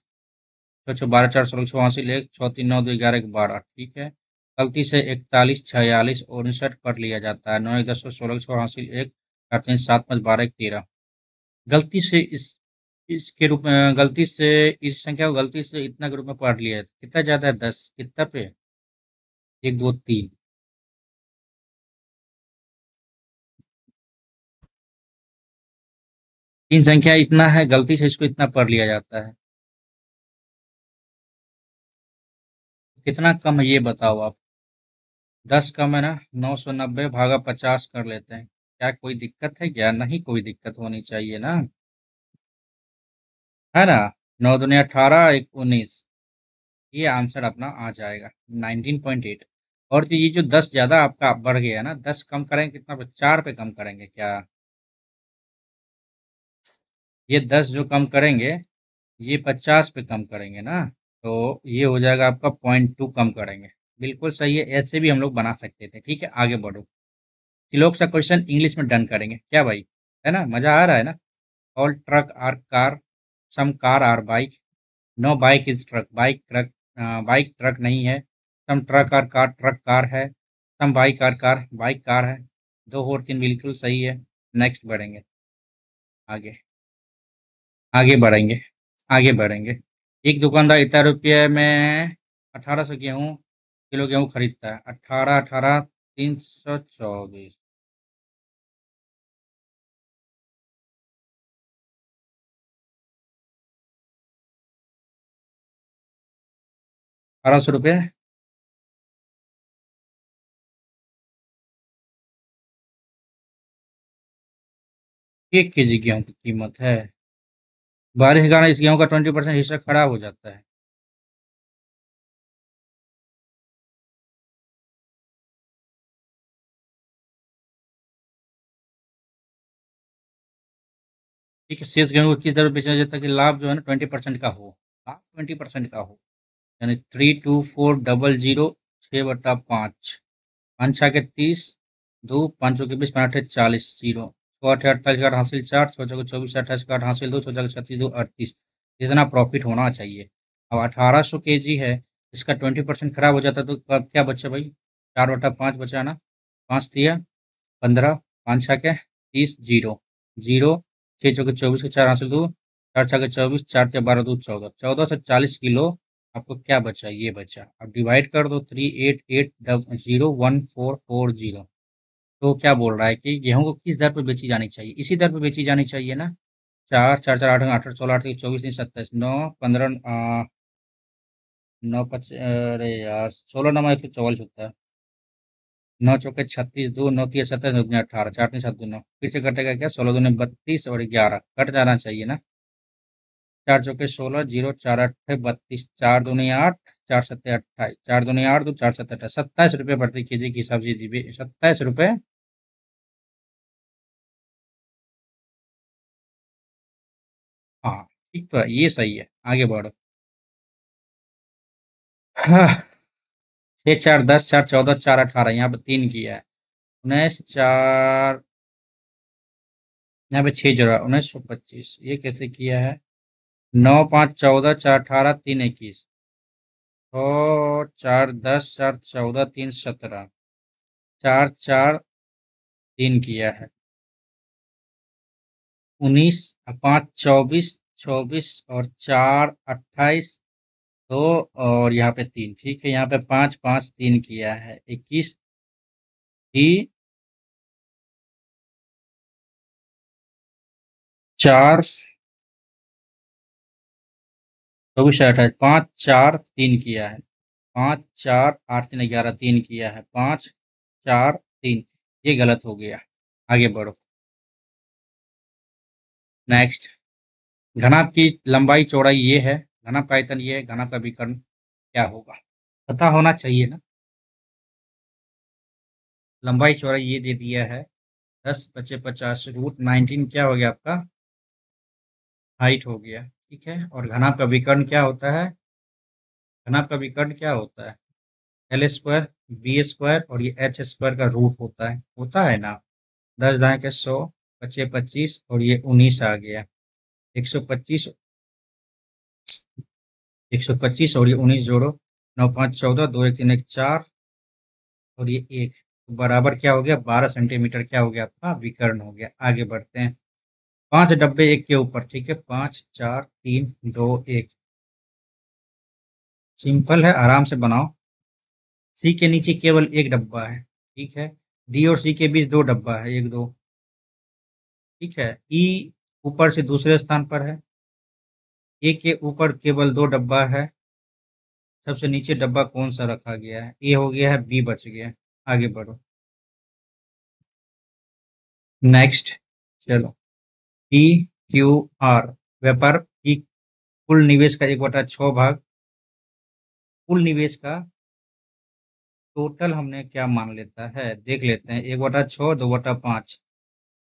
छः छः 12 4 16 86, 1 6 3 9 2 11 12, ठीक है। गलती से 41 46 49 पढ़ लिया जाता है, 9 1 10 16 1 1 4 3 7 5 12 1 13। गलती से इसके रूप में, गलती से इस संख्या को गलती से इतना के रूप में पढ़ लिया है, कितना ज्यादा है, 10 कितना पे, 1 2 3, 3 संख्या इतना है, गलती से इसको इतना पढ़ लिया जाता है, कितना कम है ये बताओ आप। 10 कम है ना, 990 भागा 50 कर लेते हैं, क्या कोई दिक्कत है क्या, नहीं कोई दिक्कत होनी चाहिए ना, है ना। 9 दूनी 18, 1 19, ये आंसर अपना आ जाएगा 19.8। और तो ये जो 10 ज्यादा आपका बढ़ गया ना, 10 कम करेंगे कितना पे, 4 पे कम करेंगे क्या, ये 10 जो कम करेंगे, ये 50 पे कम करेंगे ना, तो ये हो जाएगा आपका 0.2 कम करेंगे। बिल्कुल सही है, ऐसे भी हम लोग बना सकते थे, ठीक है। आगे बढ़ो, श्लोक सा क्वेश्चन इंग्लिश में डन करेंगे क्या भाई, है ना, मजा आ रहा है ना। All truck are car, some car are bike, no bike is truck, bike truck नहीं है। Some truck are car, truck car है। Some bike are car, bike car है। 2 और 3 बिल्कुल सही है। नेक्स्ट बढ़ेंगे, आगे, आगे बढ़ेंगे, आगे बढ़ेंगे। एक दुकानदार इतना रुपये में 1800 किलो गेहूँ खरीदता है, 18 18 324, 1800 रुपये। 1 केजी गेहूँ की कीमत है, बारिश के कारण इस गेहूँ का 20% हिस्सा खराब हो जाता है। ठीक है, शेष गेहूँ को किस दर पर बेचा जाता है कि लाभ जो है ना 20% का हो, लाभ 20% का हो, यानी 32400, 6/5, 5 6 के 30, 2 5 के 20, 5 8 40, जीरो, तो 28 का 8 हासिल 4, 6 24 28 का 8 हासिल 2, 6 36 2 38, इतना प्रॉफिट होना चाहिए। अब 1800 केजी है, इसका 20% खराब हो जाता तो क्या बचा भाई? 4/5 बचा ना, 5 दिया 15, 5 छः के 30, जीरो जीरो, 6 चौके 24 के 4 हासिल 2, 4 6 24, 4 12 2 14, 1440 किलो आपको क्या बचा? ये बचा। अब डिवाइड कर दो 38801440, तो क्या बोल रहा है कि गेहूं को किस दर पर बेची जानी चाहिए? इसी दर पर बेची जानी चाहिए ना। 4 4 4 8 8 16 8 24 27 9 15 9 5 अरे यार 16 9 144 होता है। 9 चौके 36 2 9 3 27 9 18 4 3 7 2 9, फिर से कटेगा क्या? 16 दूनी 32 और 11 कट जाना चाहिए ना। 4 चौके 16 जीरो 4 8 32, 4 दूनी 8, 4 7 28, 4 दूनी 8 2 4 7 28, 27 रुपये प्रति केजी के हिसाब से दीजिए। 27 रुपये। हाँ ठीक तो है, ये सही है, आगे बढ़ो। हाँ, 6 4 10 4 14 4 18, यहाँ पे 3 किया है। 19 4, यहाँ पे 6 जोड़ा 1925, ये कैसे किया है? 9 5 14 4 18 3 21, और 4 10 4 14 3 17, 4 4 3 किया है। 19 5 24 और 4 28, दो, और यहाँ पे 3, ठीक है। यहाँ पे 5 5 3 किया है। 21 ही 4 24 28, 5 4 3 किया है। 5 4 8 3 11 3 किया है। 5 4 3, ये गलत हो गया। आगे बढ़ो। नेक्स्ट, घनाभ की लंबाई चौड़ाई ये है, घनाभ का आयतन ये है, घनाभ का विकर्ण क्या होगा? पता होना चाहिए ना। लंबाई चौड़ाई ये दे दिया है, 10 बचे 50 √19 क्या हो गया आपका? हाइट हो गया, ठीक है। और घनाभ का विकर्ण क्या होता है? घनाभ का विकर्ण क्या होता है? एल स्क्वायर बी स्क्वायर, और ये एच स्क्वायर का रूट होता है ना। 10 दाएं के 100, बचे 25, और ये 19 आ गया। 125, 125 और ये 19 जोड़ो, 9 5 14, 2 1 3 1 4, और ये 1, तो बराबर क्या हो गया? 12 सेंटीमीटर क्या हो गया आपका? विकर्ण हो गया। आगे बढ़ते हैं। 5 डब्बे एक के ऊपर, ठीक है। 5 4 3 2 1, सिंपल है, आराम से बनाओ। सी के नीचे केवल एक डब्बा है, ठीक है। डी और सी के बीच दो डब्बा है, एक दो, ठीक है। ई ऊपर से दूसरे स्थान पर है। ए के ऊपर केवल दो डब्बा है। सबसे नीचे डब्बा कौन सा रखा गया है? ए हो गया है, बी बच गया है। आगे बढ़ो। नेक्स्ट, चलो। पी क्यू आर, व्यापार की कुल निवेश का 1/6 भाग, कुल निवेश का टोटल हमने क्या मान लेता है? देख लेते हैं। 1/6 2/5,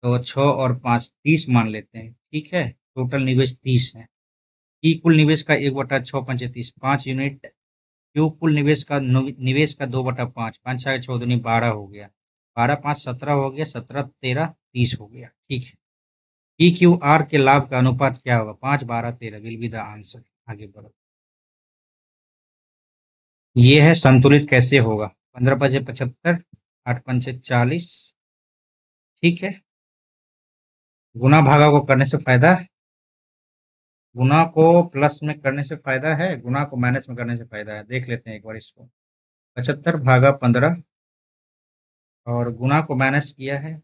तो 6 और 5 30 मान लेते हैं, ठीक है। टोटल निवेश 30 है। ई कुल निवेश का 1/6 पंचे 30, 5 यूनिट। क्यू कुल निवेश का निवेश का 2/5, 5 6 6 12 हो गया। 12 5 17 हो गया, 17 13 30 हो गया, ठीक है। पी क्यू आर के लाभ का अनुपात क्या होगा? 5 12 13 विल बी द आंसर। आगे बढ़ो। ये है संतुलित कैसे होगा? 15 5 75, 8 5 40, ठीक है। गुना भागा को करने से फायदा, गुना को प्लस में करने से फायदा है, गुना को माइनस में करने से फायदा है। देख लेते हैं एक बार इसको। 75 भागा 15, और गुना को माइनस किया है।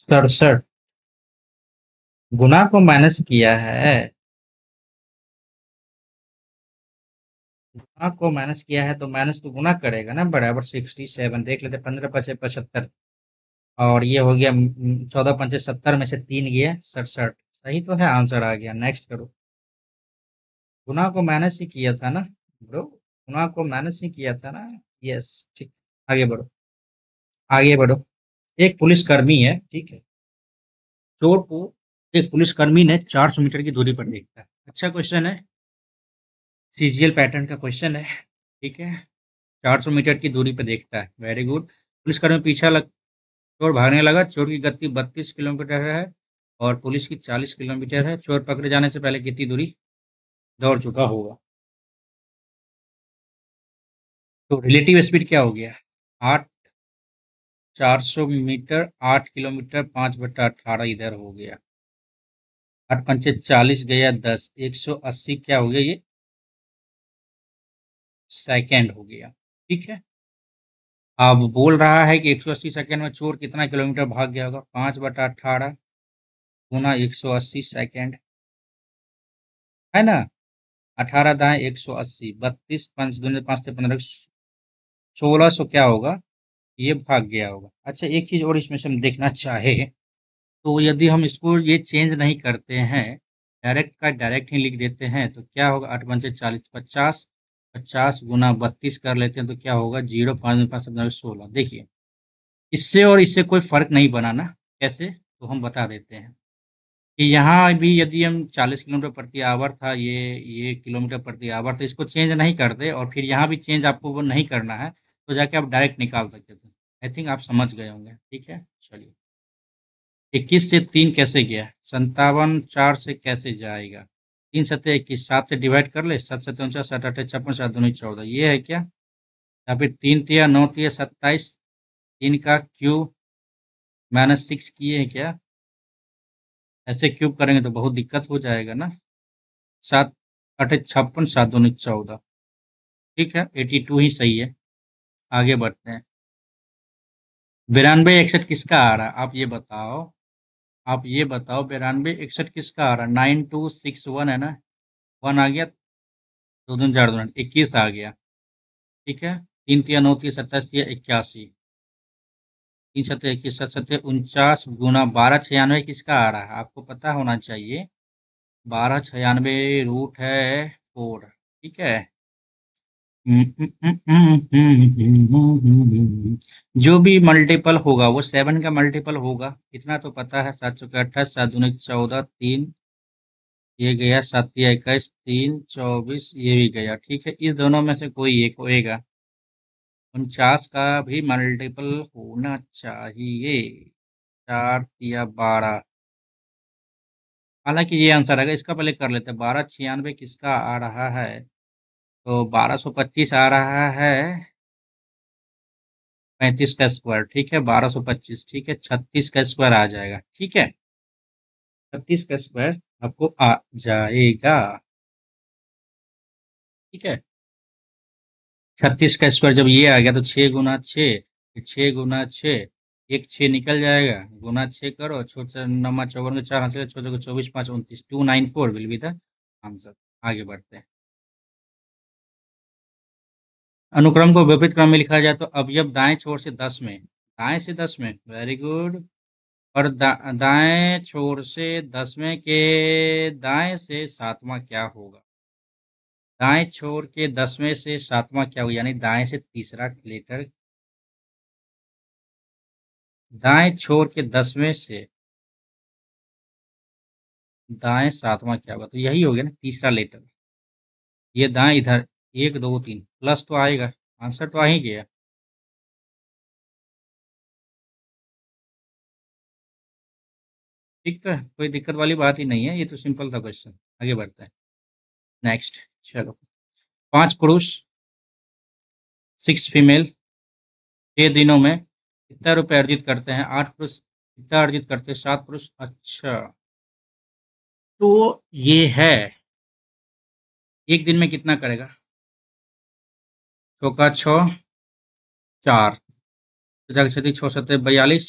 67, गुना को माइनस किया है। गुना को माइनस किया है, तो माइनस को गुना करेगा ना, बराबर 67। देख लेते, 15 5 75, और ये हो गया 14 5 70 में से 3 गया 67, सही तो है, आंसर आ गया। नेक्स्ट करो। गुना को माइनस ही किया था ना ब्रो, गुना को माइनस ही किया था ना। यस, ठीक। आगे बढ़ो। आगे बढ़ो। एक पुलिसकर्मी है, ठीक है। चोर को एक पुलिसकर्मी ने 400 मीटर की दूरी पर देखा है। अच्छा क्वेश्चन है। सीजीएल पैटर्न का क्वेश्चन है, ठीक है। 400 मीटर की दूरी पे देखता है, वेरी गुड। पुलिसकर्मी पीछा लग चोर भागने लगा, चोर की गति 32 किलोमीटर है और पुलिस की 40 किलोमीटर है। चोर पकड़े जाने से पहले कितनी दूरी दौड़ चुका होगा? तो रिलेटिव स्पीड क्या हो गया? 8, 400 मीटर 8 किलोमीटर 5/18 इधर हो गया। 8 पंचे 40 गया 10, 180 क्या हो गया ये? सेकेंड हो गया, ठीक है। अब बोल रहा है कि 180 सेकेंड में चोर कितना किलोमीटर भाग गया होगा? 5/18 गुना 180 सेकेंड, है ना। 18 दाएं 180, 32 5 दूनी 5 से 15, 1600 क्या होगा? ये भाग गया होगा। अच्छा, एक चीज और इसमें से हम देखना चाहे तो यदि हम इसको ये चेंज नहीं करते हैं, डायरेक्ट का डायरेक्ट ही लिख देते हैं, तो क्या होगा? 8 पंचे 40, 50, 50 गुना 32 कर लेते हैं तो क्या होगा? 0, 5 5 16। देखिए, इससे और इससे कोई फर्क नहीं बना ना। कैसे? तो हम बता देते हैं कि यहाँ भी यदि हम 40 किलोमीटर प्रति आवर था, ये किलोमीटर प्रति आवर, तो इसको चेंज नहीं करते और फिर यहाँ भी चेंज आपको वो नहीं करना है, तो जाके आप डायरेक्ट निकाल सकते थे। आई थिंक आप समझ गए होंगे, ठीक है। चलिए, 21 से 3 कैसे गया? 57 4 से कैसे जाएगा? 3 सत्ते 21, 7 से डिवाइड कर ले, 7 सत्ते 49, 7 आठे 56, 7 दूनी 14, ये है क्या? या फिर 3 तिया 9 तिया 27, 3 का क्यूब -6 किए हैं क्या? ऐसे क्यूब करेंगे तो बहुत दिक्कत हो जाएगा ना। 7 आठे 56, 7 दूनी 14, ठीक है। 82 ही सही है। आगे बढ़ते हैं। 92 61 किसका आ रहा है? आप ये बताओ, आप ये बताओ, 92 61 किसका आ रहा है? 9261 है ना। 1 आ गया, 2 दूनी 4 दूनी 21 आ गया, ठीक है। 3 तिया 9 तिया 27 तिया 81, 3 सत्ते 21, 7 सत्ते 49 गुना 1296 किसका आ रहा है? आपको पता होना चाहिए। 1296 रूट है 4, ठीक है। जो भी मल्टीपल होगा वो 7 का मल्टीपल होगा, इतना तो पता है। 7 चौके 28, 7 दूनी 14, 3 ये गया, 7 तिया 21, 3 24 ये भी गया, ठीक है। इस दोनों में से कोई एक होएगा। 49 का भी मल्टीपल होना चाहिए। 4 तिया 12, हालांकि ये आंसर आएगा। इसका पहले कर लेते हैं। 1296 किसका आ रहा है? तो 1225 आ रहा है। 35 का स्क्वायर, ठीक है। 1225, ठीक है। 36 का स्क्वायर आ जाएगा, ठीक है। 36 का स्क्वायर आपको आ जाएगा, ठीक है। 36 का स्क्वायर जब ये आ गया तो 6 गुना 6, 6 गुना 6, एक 6 निकल जाएगा। गुना 6 करो, छोटा नमा 54 के 4 हाथ से छोटे को 24 5 29, 294 विल बी द आंसर। आगे बढ़ते हैं। अनुक्रम को विपरीत क्रम में लिखा जाए तो अवयव दाएं छोर से 10 में, दाएं से 10 में, वेरी गुड। और दाएं छोर से 10 में के दाएं से सातवां क्या होगा? दाएं छोर के 10वें से सातवां क्या होगा? यानी दाएं से तीसरा लेटर। दाएं छोर के 10वें से दाएं सातवां क्या होगा? तो यही हो गया ना, तीसरा लेटर। ये दाएं इधर 1 2 3 प्लस तो आएगा, आंसर तो आ ही गया। ठीक है, कोई दिक्कत वाली बात ही नहीं है, ये तो सिंपल था क्वेश्चन। आगे बढ़ते हैं। नेक्स्ट, चलो। 5 पुरुष 6 फीमेल 6 दिनों में कितना रुपए अर्जित करते हैं? 8 पुरुष कितना अर्जित करते हैं? 7 पुरुष। अच्छा, तो ये है एक दिन में कितना करेगा? चौका 6 4, पचास छत्तीस 6 7 42,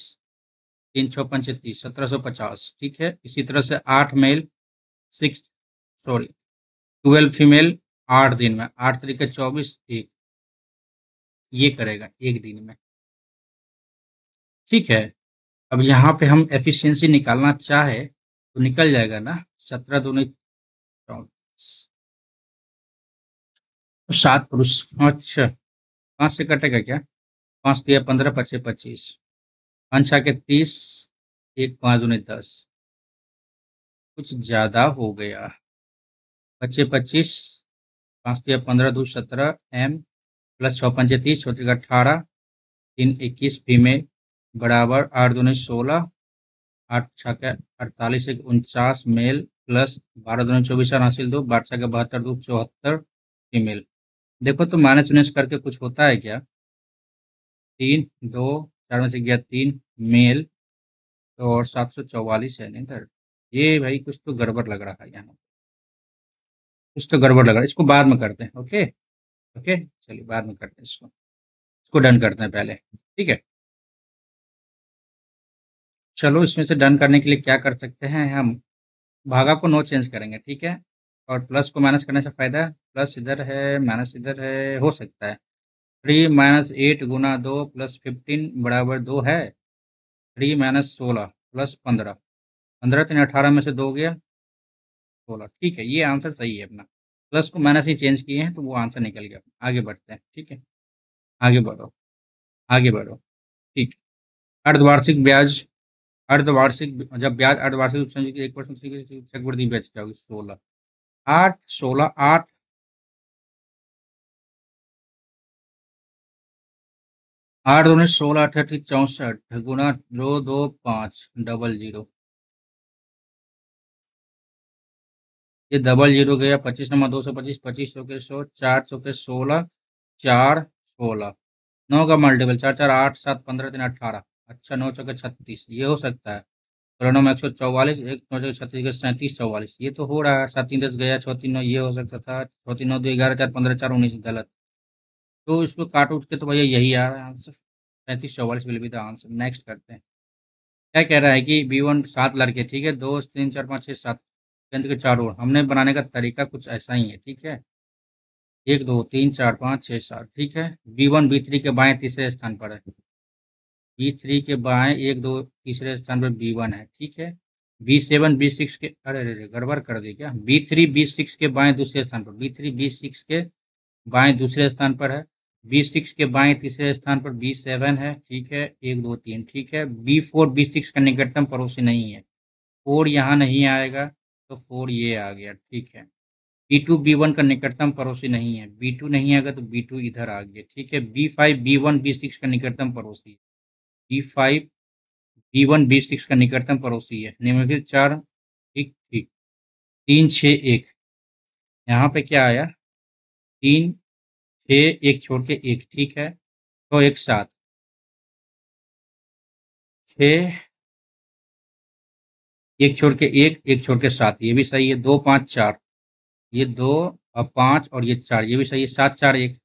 3 6 5 30, 1750, ठीक है। इसी तरह से 8 मेल 6 सॉरी 12 फीमेल 8 दिन में, 8 तरीके 24 एक, ये करेगा एक दिन में, ठीक है। अब यहाँ पे हम एफिशिएंसी निकालना चाहे तो निकल जाएगा ना। 17 दूनी 24, 7 पुरुष। अच्छा, 5 से कटेगा क्या? 5 दिया 15 पचे 25, 5 छके 30, एक 5 दूनी 10, कुछ ज्यादा हो गया। बचे 25, 5 तिया 15, 2 17 एम प्लस 6 पंचे 30, 6 तिया 18, 3 21 फीमेल बराबर 8 दूनी 16, 8 छक्के 48, 1 49 मेल प्लस 12 दूनी 24, हासिल 2, 12 छक्के 72, 2 74 फीमेल। देखो तो माइनस उन्नीस करके कुछ होता है क्या? 3 2 4 में से गया 3 मेल तो और 744 है नहीं सर। ये भाई कुछ तो गड़बड़ लग रहा है यहाँ, कुछ तो गड़बड़ लग रहा है। इसको बाद में करते हैं। ओके ओके, चलिए बाद में करते हैं इसको डन करते हैं पहले, ठीक है। चलो इसमें से डन करने के लिए क्या कर सकते हैं हम, भागा को नो चेंज करेंगे, ठीक है। और प्लस को माइनस करने से फायदा है, प्लस इधर है माइनस इधर है, हो सकता है। 3 माइनस 8 गुना 2 प्लस 15 बराबर 2 है। 3 माइनस 16 प्लस 15, 15 3 18 में से 2 गया 16, ठीक है। ये आंसर सही है अपना, प्लस को माइनस ही चेंज किए हैं तो वो आंसर निकल गया। आगे बढ़ते हैं, ठीक है। आगे बढ़ो, आगे बढ़ो, ठीक है। अर्धवार्षिक ब्याज, अर्धवार्षिक जब ब्याज अर्धवार्षिक रूप से 1% चक्रवृद्धि ब्याज क्या होगी? 16, 8 16 8, 8 दूनी 16 8 64 गुना 2 2 5 डबल जीरो, ये डबल जीरो गया। 25 नंबर 225, 25 सौ के 100, 4 सौ के 16, 4 16, 9 का मल्टीपल 4 4 8 7 15 3 18, अच्छा 9 चौके 36, ये हो सकता है। 16 में 144, 1 9 चौके 36 के 37 44, ये तो हो रहा है। 7 3 10 गया, 6 3 9, ये हो सकता था। 6 3 9 2 11 4 15 4 19, गलत। तो इसको काट उठ के तो भैया यही आ रहा है answer, 37 44 will be the answer. Next करते हैं। क्या कह रहा है कि B1 7 लड़के, ठीक है, 2 3 4 5 6 7, केंद्र के चारों ओर। हमने बनाने का तरीका कुछ ऐसा ही है, ठीक है। 1 2 3 4 5 6 7, ठीक है। B1 B3 के बाएं तीसरे स्थान पर है। B3 के बाएं 1 2 तीसरे स्थान पर B1 है, ठीक है। B7 B6 के, अरे अरे गड़बड़ कर दी क्या? B3 B6 के बाएं दूसरे स्थान पर, B3 B6 के बाएं दूसरे स्थान पर है। B6 के बाएं तीसरे स्थान पर B7 है, ठीक है। 1 2 3, ठीक है। B4 B6 का निकटतम पड़ोसी नहीं है, 4 यहाँ नहीं आएगा तो 4 ये आ गया, ठीक है। B2 B1 का निकटतम पड़ोसी नहीं है, B2 नहीं आएगा तो B2 इधर आ गया, ठीक है। B5 B1 B6 का निकटतम पड़ोसी है, B5 B1 B6 का निकटतम पड़ोसी है। निम्नलिखित चार, ठीक ठीक। 3 6 1, यहाँ पे क्या आया? 3 6 1 छोड़ के 1, ठीक है। तो एक 7, 6 1 छोड़ के 1, 1 छोड़ के 7, ये भी सही है। 2 5 4, ये 2 और 5 और ये 4, ये भी सही है। 7 4 1,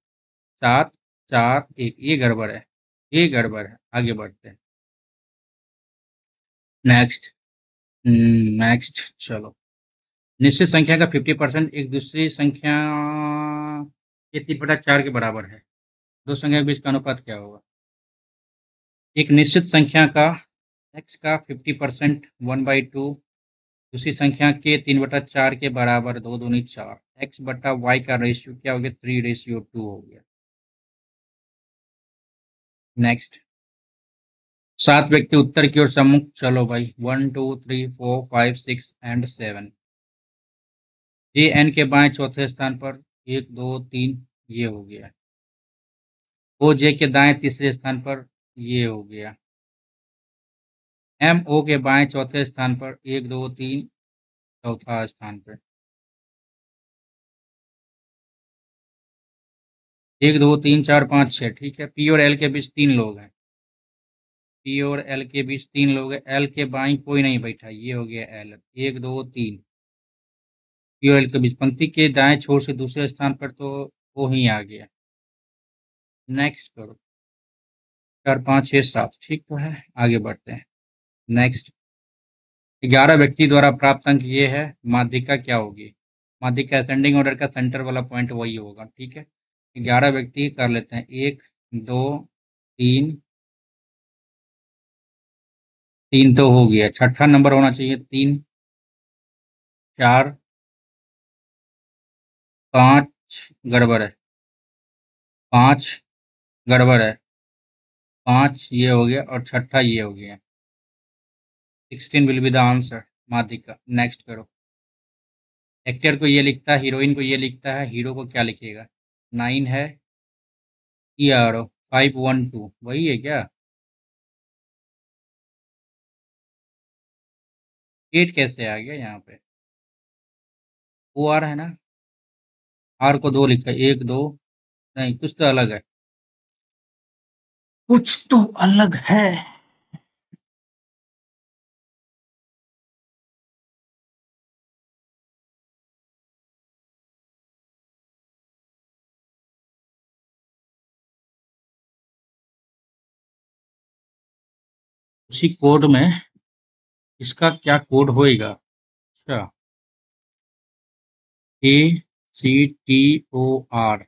7 4 1, ये गड़बड़ है, ये गड़बड़ है। आगे बढ़ते हैं। नेक्स्ट, नेक्स्ट चलो। निश्चित संख्या का 50% एक दूसरी संख्या के 3/4 के बराबर है। दो संख्या के बीच का अनुपात क्या होगा? एक निश्चित संख्या का x का 50% 1/2 दूसरी संख्या के 3/4 के बराबर, 2 दूनी 4, x बटा y का रेशियो क्या हो गया? 3:2 हो गया। नेक्स्ट, 7 व्यक्ति उत्तर की ओर सम्मुख, चलो भाई 1 2 3 4 5 6 एंड 7। जे एन के बाएं चौथे स्थान पर 1 2 3, ये हो गया। ओ जे के दाएं तीसरे स्थान पर, ये हो गया। एम ओ के बाएं चौथे स्थान पर 1 2 3, चौथा स्थान पर 1 2 3 4 5 6, ठीक है। पी और एल के बीच 3 लोग हैं, पी और एल के बीच 3 लोग हैं। एल के बाईं कोई नहीं बैठा, ये हो गया एल। 1 2 3, पी और एल के बीच पंक्ति के दाएं छोर से दूसरे स्थान पर तो वो ही आ गया। नेक्स्ट करो। 4 5 6 7, ठीक तो है। आगे बढ़ते हैं। नेक्स्ट, 11 व्यक्ति द्वारा प्राप्त अंक ये है, माध्यिका क्या होगी? माध्यिका असेंडिंग ऑर्डर का सेंटर वाला पॉइंट वही होगा, ठीक है। 11 व्यक्ति कर लेते हैं। 1 2 3, 3 तो हो गया। छठा नंबर होना चाहिए 3 4 5, गड़बड़ है। 5 गड़बड़ है। 5 ये हो गया और छठा ये हो गया। 16 विल बी द आंसर, माध्यिका। नेक्स्ट करो। एक्टर को ये लिखता है, हीरोइन को ये लिखता है, हीरो को क्या लिखेगा? 9 है, ER 512 वही है क्या? 8 कैसे आ गया यहाँ पे? OR है ना? R को 2 लिखा है, 1 2, नहीं कुछ तो अलग है, कुछ तो अलग है। उसी कोड में इसका क्या कोड होएगा? अच्छा, ACTOR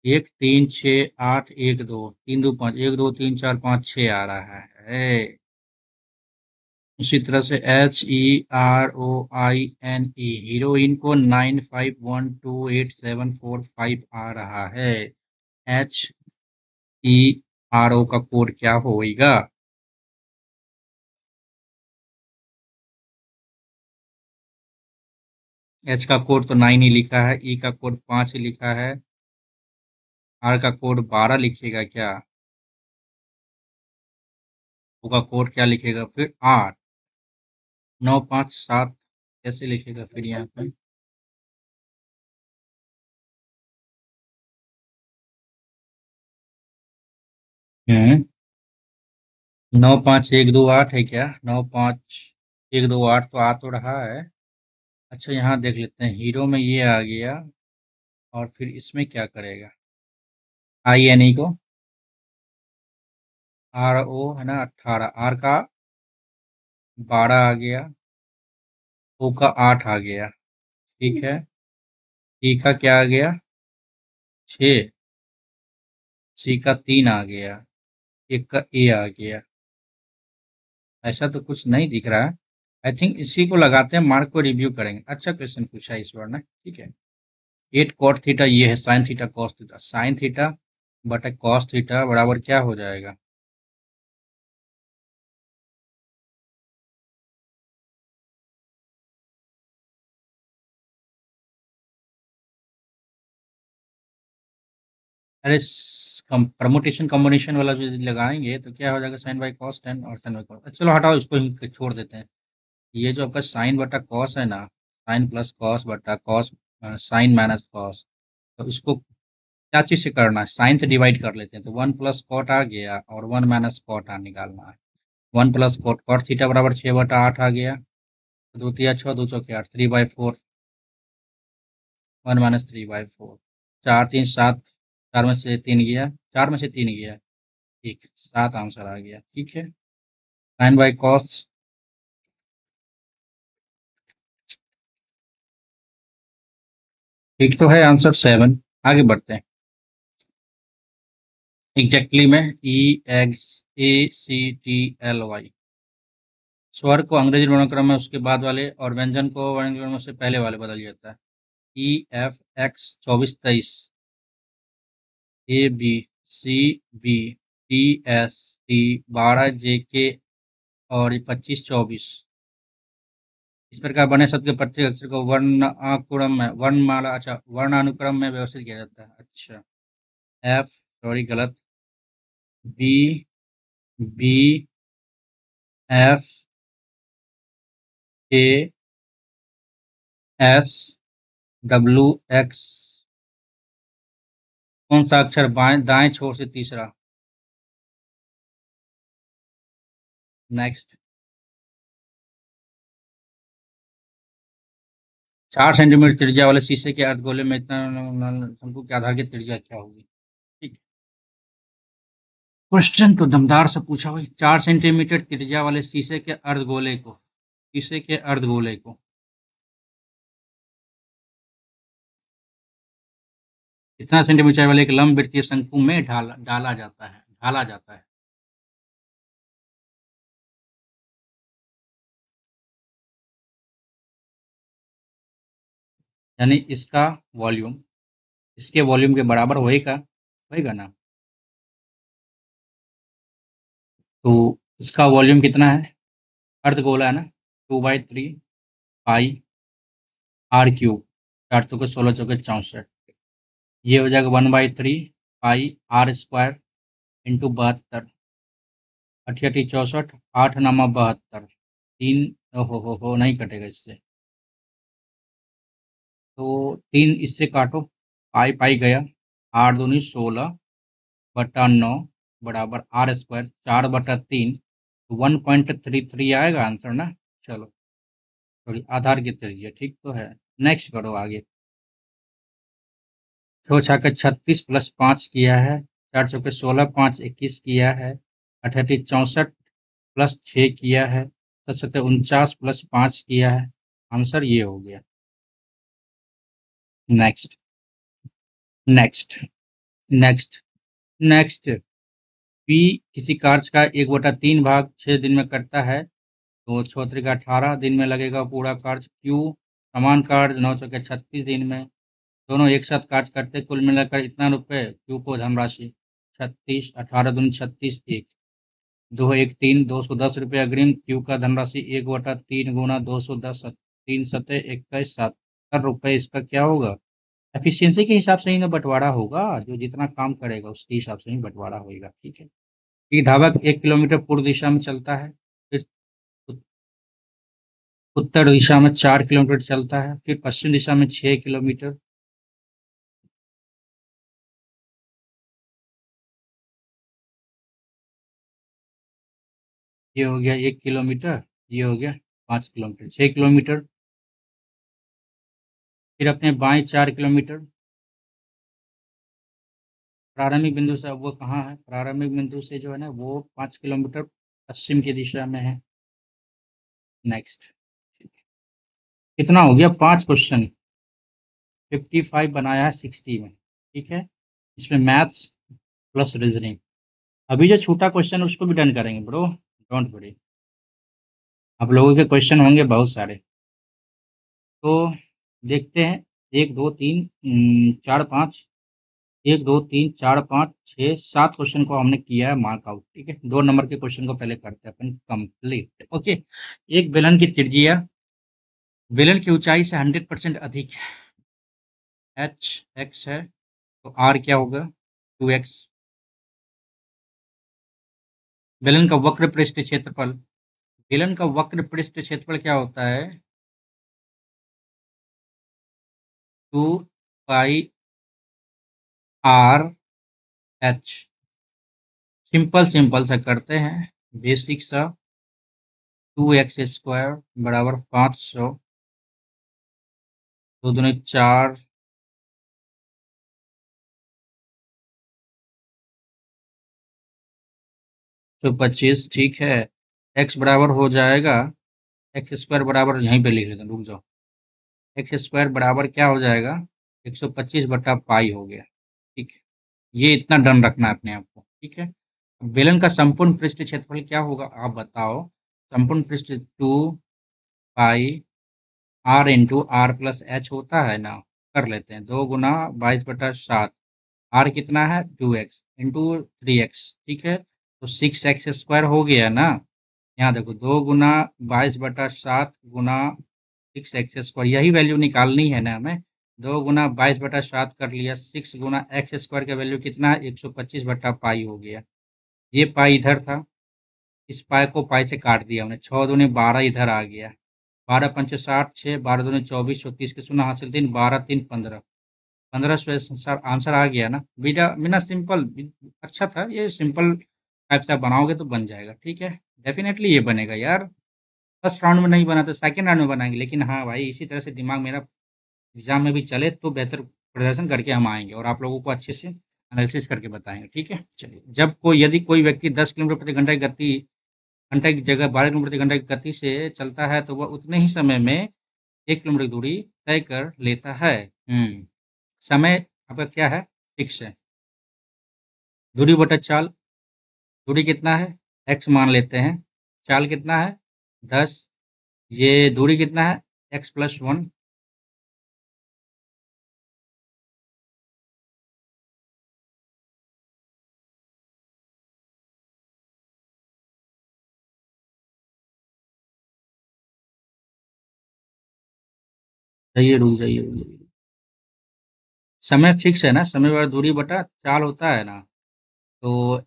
1 3 6 8 1 2 3 2 5 1 2 3 4 5 6 आ रहा है। उसी तरह से HEROINE हीरोइन को 9512875 आ रहा है। HERO का कोड क्या होएगा? H का कोड तो 9 ही लिखा है, E का कोड 5 ही लिखा है, R का कोड 12 लिखेगा क्या? O का कोड क्या लिखेगा फिर? R 957 कैसे लिखेगा फिर यहाँ पे? 95128 है क्या? 95128 तो आ तो रहा है। अच्छा यहाँ देख लेते हैं, हीरो में ये आ गया, और फिर इसमें क्या करेगा? INE को RO है ना 18, R का 12 आ गया, O का 8 आ गया, ठीक है। E का क्या आ गया? 6, C का 3 आ गया, एक का A आ गया। ऐसा तो कुछ नहीं दिख रहा है। आई थिंक इसी को लगाते हैं, मार्क को रिव्यू करेंगे। अच्छा क्वेश्चन पूछा है इस बार ने, ठीक है। 8 कॉट थीटा ये है, sine theta cos theta, sine theta बटा कॉस थीटा बराबर क्या हो जाएगा? अरे परमुटेशन कॉम्बिनेशन वाला जो लगाएंगे तो क्या हो जाएगा? साइन बाई कॉस 10 और साइन बाई कॉस, चलो हटाओ इसको ही छोड़ देते हैं। ये जो आपका साइन बटा कॉस है ना, साइन प्लस कॉस बटा कॉस, साइन माइनस कॉस, तो इसको क्या चीज़ से करना है? साइन से डिवाइड कर लेते हैं, तो 1 प्लस कॉट आ गया और 1 माइनस कॉट आ निकालना है। 1 प्लस कॉट, कॉट थीटा बराबर 6/8 आ गया, तो 2 तिया 6 2 चौके 8, 3/4, 1 माइनस 3/4, 4 3 7, 4 में से 3 गया, 4 में से 3 गया, ठीक 7 आंसर आ गया, ठीक है। साइन बाई कॉस, ठीक तो है आंसर 7। आगे बढ़ते हैं। एग्जैक्टली में EXACTLY, स्वर को अंग्रेजी वर्णक्रम में उसके बाद वाले और व्यंजन को वर्णक्रम में से पहले वाले बदल जाता है। EFX 2423, ABCBTST 12JK और 2524, इस प्रकार बने शब्द के प्रत्येक अक्षर को वर्णानुक्रम में, वर्णमाला, अच्छा वर्णानुक्रम में व्यवस्थित किया जाता है। अच्छा, F, सॉरी गलत, BBFASWX, कौन सा अक्षर बाएं दाएं छोर से तीसरा? नेक्स्ट। 4 सेंटीमीटर त्रिज्या वाले शीशे के अर्धगोले में इतना शंकु के आधार की त्रिज्या क्या होगी? ठीक। क्वेश्चन तो दमदार से पूछा भाई। 4 सेंटीमीटर त्रिज्या वाले शीशे के अर्धगोले को, शीशे के अर्धगोले को कितना सेंटीमीटर वाले एक लंब वृत्तीय शंकु में ढाला जाता है। यानी इसका वॉल्यूम इसके वॉल्यूम के बराबर होएगा, होएगा ना? तो इसका वॉल्यूम कितना है? अर्धगोला है ना, 2/3 पाई आर क्यूब, 4 चौके 16 चौके 64, ये हो जाएगा 1/3 पाई आर स्क्वायर इंटू 72, 88 64, 8×9 = 72, 3 हो नहीं कटेगा इससे, तो 3 इससे काटो, पाई पाई गया, 8×2 = 16 बटा 9 बराबर आर स्क्वायर 4/3, 1.33 आएगा आंसर ना। चलो थोड़ी आधार की तरह ठीक तो है। नेक्स्ट करो आगे। 6 छक्के 36 प्लस 5 किया है, 4 चौके 16, 5 21 किया है, 88 64 प्लस 6 किया है, 7 49 प्लस 5 किया है, आंसर ये हो गया। Next next next next. P किसी कार्य का 1/3 भाग 6 दिन में करता है, तो 6×3 = 18 दिन में लगेगा पूरा कार्य। क्यू समान कार्य 9 चौके 36 दिन में, दोनों एक साथ कार्य करते, कुल मिलाकर इतना रुपए। क्यू को धनराशि 36, 18×2 = 36, 1, 2 1 3, 210 रुपये अग्रिम। क्यू का धनराशि 1/3 गुना 210, 3×7 = 21, 70 रुपये। इसका क्या होगा? एफिशिएंसी के हिसाब से ही ना बंटवारा होगा, जो जितना काम करेगा उसके हिसाब से ही बंटवारा होगा। ठीक है। ये धावक 1 किलोमीटर पूर्व दिशा में चलता है, फिर उत्तर दिशा में 4 किलोमीटर चलता है, फिर पश्चिम दिशा में 6 किलोमीटर। ये हो गया 1 किलोमीटर, ये हो गया 5 किलोमीटर, 6 किलोमीटर। फिर अपने बाएं 4 किलोमीटर, प्रारंभिक बिंदु से। अब वो कहाँ है? प्रारंभिक बिंदु से जो है ना वो 5 किलोमीटर पश्चिम की दिशा में है। नेक्स्ट। कितना हो गया? 5 क्वेश्चन, 55 बनाया है 60 में। ठीक है। इसमें मैथ्स प्लस रीजनिंग। अभी जो छोटा क्वेश्चन उसको भी डन करेंगे ब्रो, डोंट वरी। आप लोगों के क्वेश्चन होंगे बहुत सारे, तो देखते हैं। 1 2 3 4 5, 1 2 3 4 5 6 7 क्वेश्चन को हमने किया है मार्क आउट। ठीक है। 2 नंबर के क्वेश्चन को पहले करते हैं अपन कंप्लीट। ओके। एक बेलन की त्रिज्या बेलन की ऊंचाई से 100% अधिक एच एक्स है, तो आर क्या होगा? 2x। बेलन का वक्र पृष्ठ क्षेत्रफल, बेलन का वक्र पृष्ठ क्षेत्रफल क्या होता है? 2 pi R H. Simple simple सा करते हैं, बेसिक सा। 2x² बराबर 500, 2 दूनी 4, 125। ठीक है। x बराबर हो जाएगा, x² बराबर यहीं पे लिख लेते हैं, रुक जाओ। x² बराबर क्या हो जाएगा? 125/पाई हो गया। ठीक है। ये इतना डन रखना है अपने आप को। ठीक है। बेलन का संपूर्ण पृष्ठ क्षेत्रफल क्या होगा आप बताओ? संपूर्ण पृष्ठ 2 पाई r into r plus h होता है ना। कर लेते हैं, 2 × 22/7। आर कितना है? 2x into 3x। ठीक है। तो 6x² हो गया ना। यहाँ देखो, 2 × 22/7 गुना 6x², यही वैल्यू निकालनी है ना हमें। 2 × 22/7 कर लिया, 6 × x² का वैल्यू कितना है? 125/पाई हो गया। ये पाई इधर था, इस पाई को पाई से काट दिया हमने, 6 दूनी 12 इधर आ गया। 12×5 = 60, 6, 12 दूनी 24, 34 के शून्य हासिल 3, 12×3 = 15, 1500 आंसर आ गया ना। बिना बिना सिंपल। अच्छा था ये, सिंपल टाइप से आप बनाओगे तो बन जाएगा। ठीक है। डेफिनेटली ये बनेगा यार। फर्स्ट राउंड में नहीं बना तो सेकंड राउंड में बनाएंगे, लेकिन हाँ भाई इसी तरह से दिमाग मेरा एग्जाम में भी चले तो बेहतर प्रदर्शन करके हम आएंगे और आप लोगों को अच्छे से एनालिसिस करके बताएंगे। ठीक है। चलिए, जब कोई यदि कोई व्यक्ति 10 किलोमीटर प्रति घंटा की गति, घंटे की जगह 12 किलोमीटर प्रति घंटा की गति से चलता है, तो वह उतने ही समय में 1 किलोमीटर की दूरी तय कर लेता है। समय आपका क्या है? फिक्स है। दूरी बटा चाल, दूरी कितना है? एक्स मान लेते हैं। चाल कितना है? 10। ये दूरी कितना है? x+1। जाइए, रुक जाइए, रुक जाइए। समय फिक्स है ना, समय बटा दूरी बटा चाल होता है ना। तो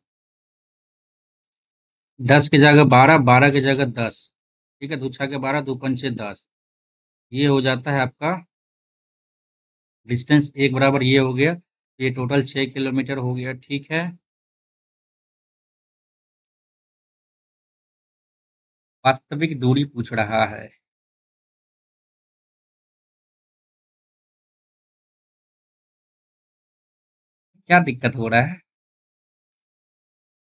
10 की जगह 12, 12 की जगह 10। ठीक है, दो छः के 12, दो पंचे 10। ये हो जाता है आपका डिस्टेंस, एक बराबर ये हो गया। ये टोटल 6 किलोमीटर हो गया। ठीक है, वास्तविक दूरी पूछ रहा है। क्या दिक्कत हो रहा है?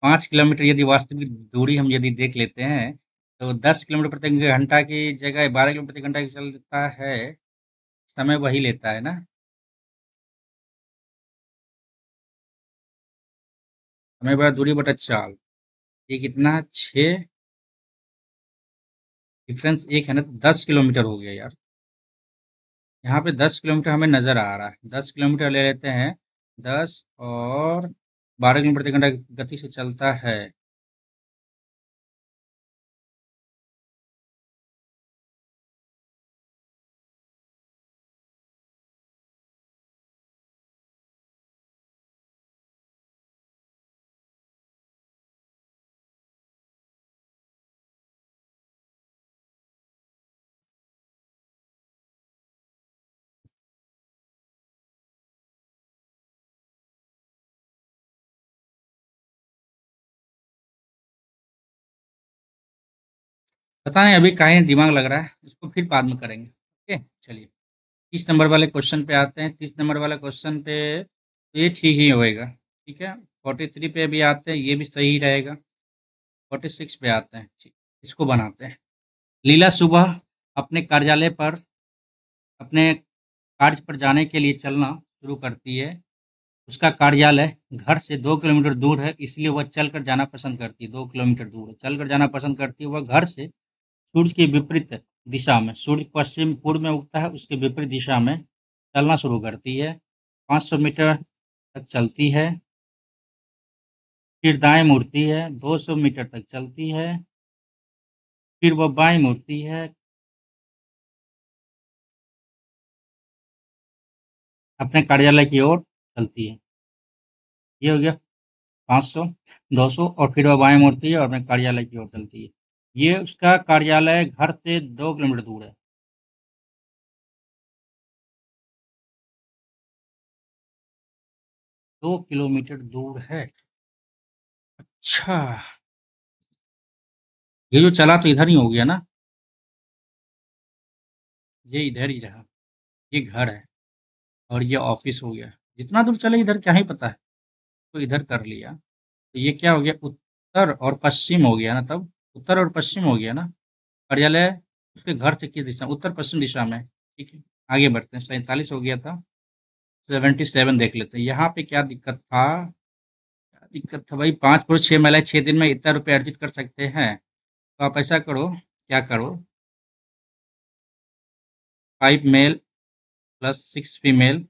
5 किलोमीटर यदि वास्तविक दूरी हम यदि देख लेते हैं, तो 10 किलोमीटर प्रति घंटा की जगह 12 किलोमीटर प्रति घंटा की चलता है। समय वही लेता है ना। समय बड़ा दूरी बटा चाल। ये कितना है? 6। डिफरेंस एक है ना, 10 किलोमीटर हो गया यार। यहाँ पे 10 किलोमीटर हमें नजर आ रहा है। 10 किलोमीटर ले लेते हैं। 10 और 12 किलोमीटर प्रति घंटा की गति से चलता है। पता नहीं अभी काहे दिमाग लग रहा है, इसको फिर बाद में करेंगे। ओके, चलिए। 30 नंबर वाले क्वेश्चन पे आते हैं। 30 नंबर वाला क्वेश्चन पे तो ये ठीक ही होएगा। ठीक है। 43 पे भी आते हैं, ये भी सही रहेगा। 46 पे आते हैं, ठीक। इसको बनाते हैं। लीला सुबह अपने कार्यालय पर अपने कार्य पर जाने के लिए चलना शुरू करती है। उसका कार्यालय घर से 2 किलोमीटर दूर है, इसलिए वह चलकर जाना पसंद करती है। 2 किलोमीटर दूर है, चलकर जाना पसंद करती है। वह घर से सूर्य के विपरीत दिशा में, सूर्य पश्चिम पूर्व में उगता है, उसके विपरीत दिशा में चलना शुरू करती है। 500 मीटर तक चलती है, फिर दाएं मुड़ती है। 200 मीटर तक चलती है, फिर वह बाएं मुड़ती है, अपने कार्यालय की ओर चलती है। ये हो गया 500, 200, और फिर वह बाएं मुड़ती है और अपने कार्यालय की ओर चलती है। ये उसका कार्यालय घर से 2 किलोमीटर दूर है। 2 किलोमीटर दूर है। अच्छा, ये जो चला तो इधर ही हो गया ना। ये इधर ही रहा। ये घर है और ये ऑफिस हो गया। जितना दूर चले इधर क्या ही पता है, तो इधर कर लिया। तो ये क्या हो गया, उत्तर और पश्चिम हो गया ना तब। उत्तर और पश्चिम हो गया ना। कार्यालय उसके घर से किस दिशा, उत्तर पश्चिम दिशा में। ठीक है, आगे बढ़ते हैं। 47 हो गया था। 77 देख लेते हैं। यहाँ पे क्या दिक्कत था? क्या दिक्कत था भाई? 5 पुरुष 6 महिलाएं 6 दिन में इतना रुपये अर्जित कर सकते हैं। तो आप ऐसा करो, क्या करो, 5 male plus 6 female,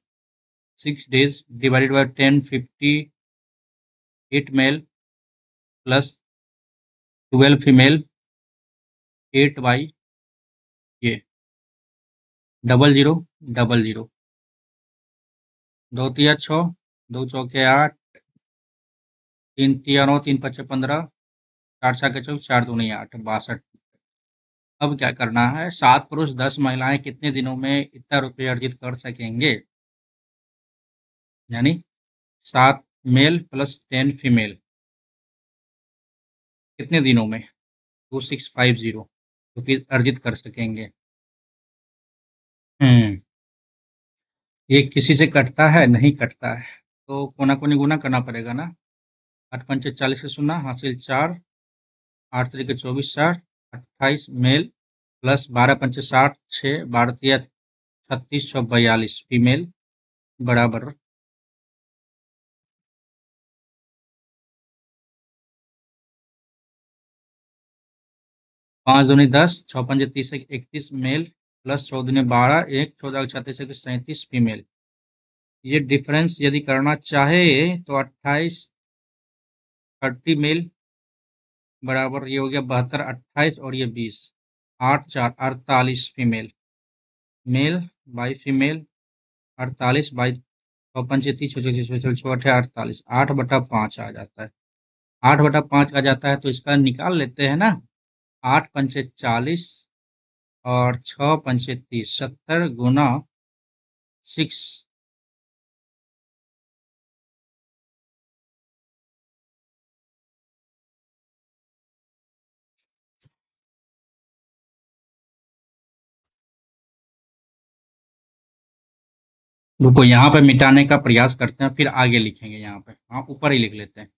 6 days divided by 10, 58 male plus 12 female, 8 by ये, 00, 00। दो तिया 6, दो चौके 8, तीन तिया 9, तीन पच्चे 15, चार छक्के 24, चार दूनी 8, 62। अब क्या करना है? 7 पुरुष 10 महिलाएं कितने दिनों में इतना रुपये अर्जित कर सकेंगे? यानी 7 मेल प्लस 10 फीमेल कितने दिनों में 2650 रुपीज अर्जित कर सकेंगे? हम्म ये किसी से कटता है? नहीं कटता है। तो कोना कोनी गुना करना पड़ेगा ना। 8 पंचे 40 के 0 हासिल 4, 8 तिरिके 24, 4, 28 मेल प्लस 12 पंचे 60, 6, 12 तिया 36, 42 फीमेल बराबर 5 दूनी 10, 6 पंजे 30, 31 मेल प्लस 4 दूनी 12, 1, 14 36, 37 फीमेल। ये डिफरेंस यदि करना चाहे तो 28, 30 मेल बराबर ये हो गया 72, 28 और ये 20, 8 4 48 female. Male by female 48 by 6 पंचे 30 6 8/5 आ जाता है। 8/5 आ जाता है तो इसका निकाल लेते हैं ना। 8 पंचे 40 और 6 पंचे 30 70 गुना 6। रुको यहाँ पे मिटाने का प्रयास करते हैं, फिर आगे लिखेंगे। यहाँ पे हाँ ऊपर ही लिख लेते हैं।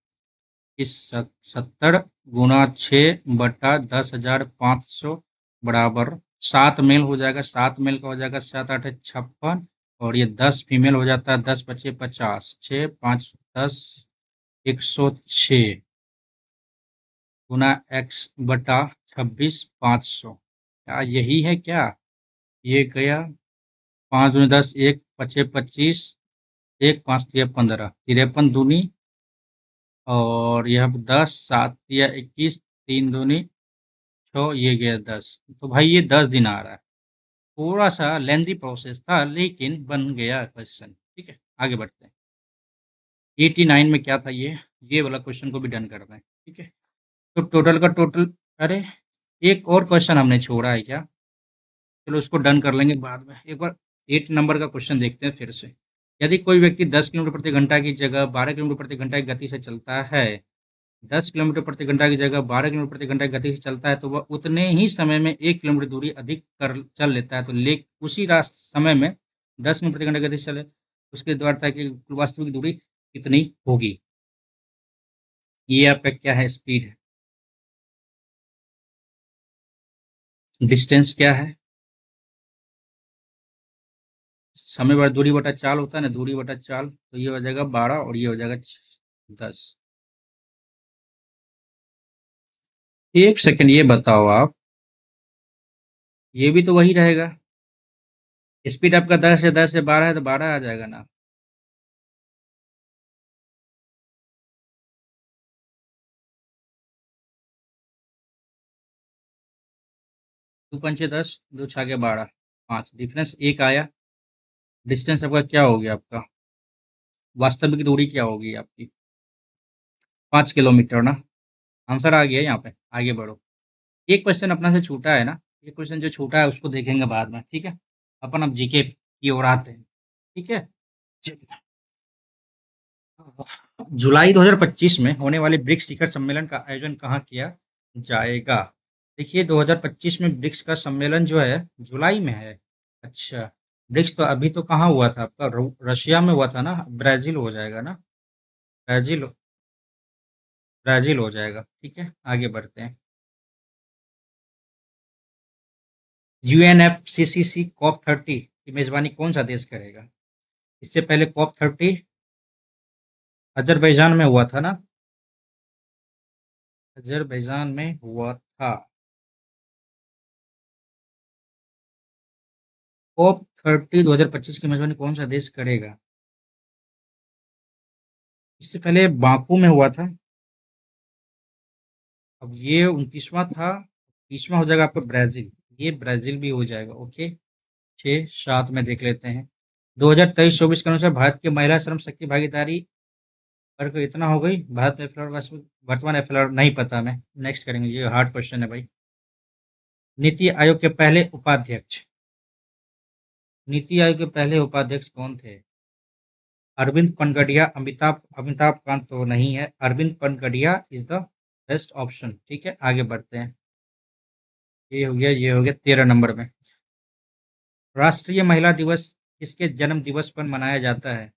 इस 70 गुना 6/10,500 बराबर 7 मेल हो जाएगा। 7 मेल का हो जाएगा 7 8 56 और ये 10 फीमेल हो जाता है। 10 × 5 = 50 6 5 10 106 गुना x/26 500। क्या यही है क्या? ये गया 5 × 10 1 5 25 1 5 × 15 53 दूनी और यह 10 7 × 21 3 दूनी 6 ये गया 10। तो भाई ये 10 दिन आ रहा है। थोड़ा सा लेंदी प्रोसेस था लेकिन बन गया क्वेश्चन। ठीक है आगे बढ़ते हैं। 89 में क्या था ये वाला क्वेश्चन को भी डन कर रहे हैं। ठीक है तो टोटल का टोटल। अरे एक और क्वेश्चन हमने छोड़ा है क्या? चलो उसको डन कर लेंगे बाद में। एक बार 8 नंबर का क्वेश्चन देखते हैं फिर से। यदि कोई व्यक्ति 10 किलोमीटर प्रति घंटा की जगह 12 किलोमीटर प्रति घंटा की गति से चलता है, 10 किलोमीटर प्रति घंटा की जगह 12 किलोमीटर प्रति घंटा की गति से चलता है तो वह उतने ही समय में 1 किलोमीटर दूरी अधिक कर चल लेता है। तो उसी समय में 10 किलोमीटर प्रति घंटा की गति से चले उसके द्वारा था कि वास्तविक दूरी कितनी होगी। ये आपका क्या है? स्पीड है। डिस्टेंस क्या है? समय बटा दूरी बटा चाल होता है ना, दूरी बटा चाल। तो ये हो जाएगा 12 और ये हो जाएगा 10। एक सेकंड ये बताओ आप, ये भी तो वही रहेगा। स्पीड आपका 10 है, 10 से 12 है तो 12 आ जाएगा ना। 2 × 5 = 10 2 × 6 = 12 5 डिफरेंस एक आया। डिस्टेंस आपका क्या हो गया? आपका वास्तविक दूरी क्या होगी आपकी? 5 किलोमीटर ना। आंसर आ गया यहाँ पे। आगे बढ़ो। एक क्वेश्चन अपना से छूटा है ना। एक क्वेश्चन जो छूटा है उसको देखेंगे बाद में। ठीक है अपन अब जीके की ओर आते हैं। ठीक है चलिए। जुलाई 2025 में होने वाले ब्रिक्स शिखर सम्मेलन का आयोजन कहाँ किया जाएगा? देखिए 2025 में ब्रिक्स का सम्मेलन जो है जुलाई में है। अच्छा ब्रिक्स तो अभी तो कहाँ हुआ था आपका? रशिया में हुआ था ना। ब्राजील हो जाएगा ना। ब्राजील। ब्राजील हो जाएगा। ठीक है आगे बढ़ते हैं। UNFCCC COP30 की मेजबानी कौन सा देश करेगा? इससे पहले COP30 अजरबैजान में हुआ था ना। अजरबैजान में हुआ था। COP30 2025 की मेजबानी कौन सा देश करेगा? इससे पहले बाकू में हुआ था। अब ये 29वां था। 30वां हो जाएगा आपका ब्राजील। ये ब्राजील भी हो जाएगा। ओके 6 7 में देख लेते हैं। 2023-24 के अनुसार भारत की महिला श्रम शक्ति भागीदारी कर इतना हो गई। भारत में वर्तमान एफएलआर नहीं पता। मैं नेक्स्ट करेंगे। ये हार्ड क्वेश्चन है भाई। नीति आयोग के पहले उपाध्यक्ष। नीति आयोग के पहले उपाध्यक्ष कौन थे? अरविंद पनगडिया। अमिताभ अमिताभ कांत तो नहीं है। Arvind Panagariya is the best option. ठीक है आगे बढ़ते हैं। ये हो गया 13 नंबर में। राष्ट्रीय महिला दिवस किसके जन्म दिवस पर मनाया जाता है?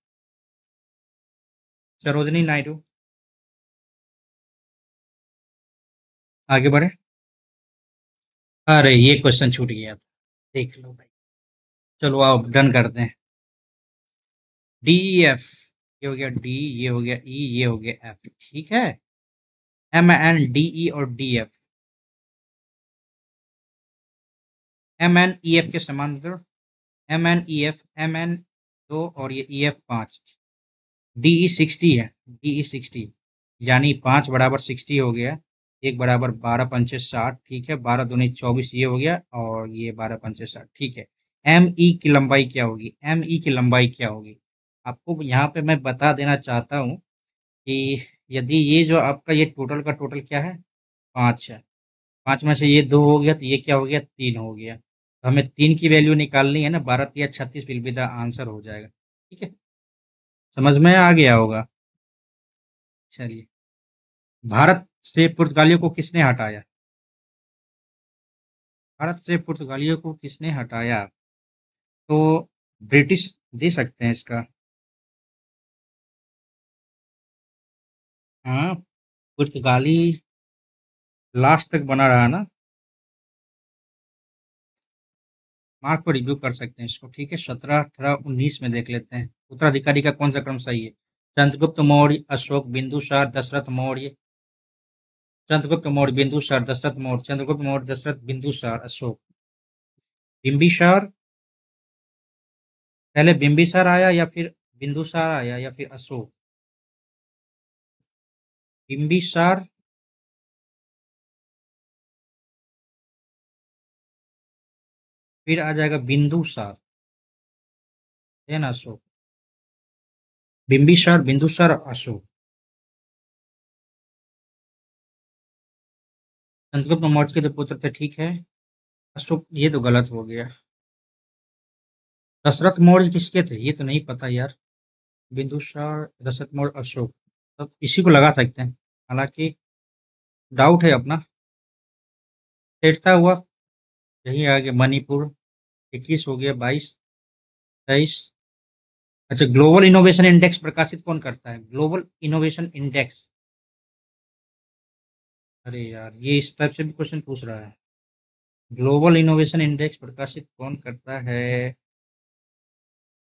सरोजनी नायडू। आगे बढ़े। अरे ये क्वेश्चन छूट गया था। देख लो भाई। चलो आओ डन करते हैं। DEF। ये हो गया डी, ये हो गया ई, ये हो गया एफ। ठीक है MNDE और DF। MNEF के समांतर MNEF MN2 और ये EF 5। DE 60 है। DE 60 यानी 5 = 60 हो गया। 1 = 12 पंचे 60। ठीक है 12 दूनी 24 ये हो गया और ये 12 पंचे 60। ठीक है एम ई की लंबाई क्या होगी, एम ई की लंबाई क्या होगी। आपको यहाँ पे मैं बता देना चाहता हूँ कि यदि ये जो आपका ये टोटल का टोटल क्या है, 5 है, 5 में से ये 2 हो गया तो ये क्या हो गया, 3 हो गया। तो हमें 3 की वैल्यू निकालनी है ना, 12 या 36 विल बी द आंसर हो जाएगा। ठीक है, समझ में आ गया होगा। चलिए, भारत से पुर्तगालियों को किसने हटाया? भारत से पुर्तगालियों को किसने हटाया? तो ब्रिटिश दे सकते हैं इसका। हाँ, पुर्तगाली लास्ट तक बना रहा ना। मार्क को रिव्यू कर सकते हैं इसको। ठीक है, 17, 18, 19 में देख लेते हैं। उत्तराधिकारी का कौन सा क्रम सही है? चंद्रगुप्त मौर्य, अशोक, बिंदुसार, दशरथ मौर्य। चंद्रगुप्त मौर्य, बिंदुसार, दशरथ मौर्य, चंद्रगुप्त मौर्य, दशरथ, बिंदुसार, अशोक। बिंबिसार। पहले बिंबिसार आया या फिर बिंदुसार आया या फिर अशोक? बिंबिसार। फिर आ जाएगा बिंदुसार, है ना, अशोक। बिंबिसार, बिंदुसार, अशोक। चंद्रगुप्त मौर्य के जो पुत्र थे, ठीक है। अशोक, ये तो गलत हो गया। दशरथ मौर्य किसके थे, ये तो नहीं पता यार। बिंदुसार, दशरथ मौर्य, अशोक। अब इसी को लगा सकते हैं, हालांकि डाउट है अपना। सेठता हुआ, यही आ गया मणिपुर। 21 हो गया, 22, 23। अच्छा, ग्लोबल इनोवेशन इंडेक्स प्रकाशित कौन करता है? ग्लोबल इनोवेशन इंडेक्स। अरे यार, ये इस टाइप से भी क्वेश्चन पूछ रहा है। ग्लोबल इनोवेशन इंडेक्स प्रकाशित कौन करता है?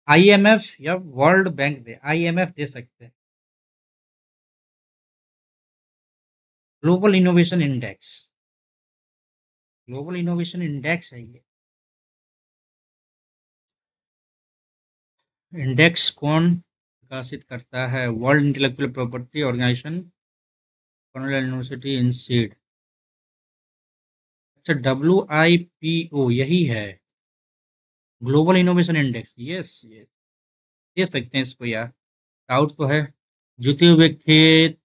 आईएमएफ या वर्ल्ड बैंक दे, आईएमएफ दे सकते हैं। Global innovation index, global innovation index है ये। इंडेक्स कौन प्रकाशित करता है? World intellectual property organisation, Cornell University INSEAD. अच्छा, WIPO यही है, ग्लोबल इनोवेशन इंडेक्स। यस यस, दे सकते हैं इसको यार। डाउट तो है। जुते हुए खेत,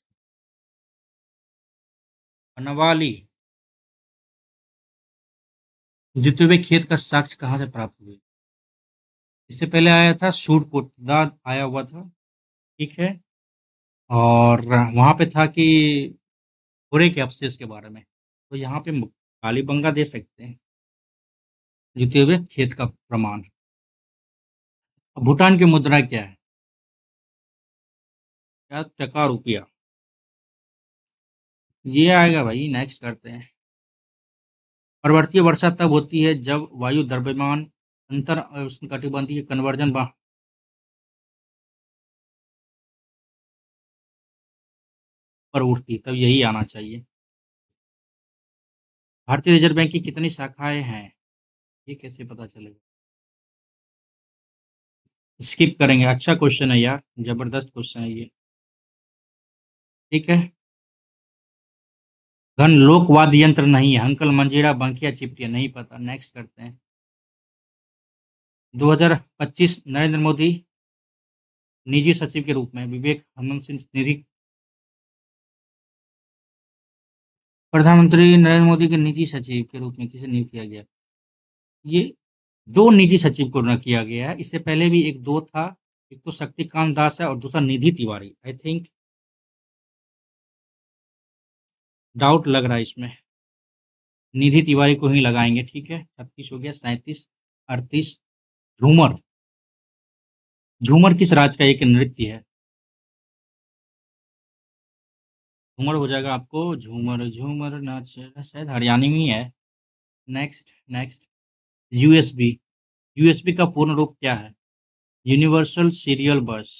बनवाली। जुते हुए खेत का साक्ष्य कहाँ से प्राप्त हुए? इससे पहले आया था सूटकोट दाद आया हुआ था। ठीक है, और वहां पे था कि घोड़े के अवशेष के बारे में। तो यहाँ पे कालीबंगा दे सकते हैं, जुते हुए खेत का प्रमाण। भूटान की मुद्रा क्या है? क्या, टका, रुपया? ये आएगा भाई, नेक्स्ट करते हैं। पर्वतीय वर्षा तब होती है जब वायु द्रव्यमान अंतर उष्णकटिबंधीय कन्वर्जन पर उठती है, तब यही आना चाहिए। भारतीय रिजर्व बैंक की कितनी शाखाएं हैं? ये कैसे पता चलेगा? स्किप करेंगे, अच्छा क्वेश्चन है यार, जबरदस्त क्वेश्चन है ये। ठीक है। घन लोक वाद्य यंत्र नहीं है, अंकल मंजीरा, बंकिया, चिपटिया, नहीं पता, नेक्स्ट करते हैं। 2025 नरेंद्र मोदी निजी सचिव के रूप में विवेक हनुमंत सिंह निधि। प्रधानमंत्री नरेंद्र मोदी के निजी सचिव के रूप में किसे नियुक्त किया गया? ये दो निजी सचिव को न किया गया है, इससे पहले भी एक दो था। एक तो शक्तिकांत दास है और दूसरा निधि तिवारी, आई थिंक। डाउट लग रहा है इसमें, निधि तिवारी को ही लगाएंगे। ठीक है, 36 हो गया, 37, 38। झूमर, झूमर किस राज्य का एक नृत्य है? झूमर हो जाएगा आपको, झूमर झूमर नाच, शायद हरियाणवी में ही है। Next next. यूएसबी, यूएसबी का पूर्ण रूप क्या है? यूनिवर्सल सीरियल बस।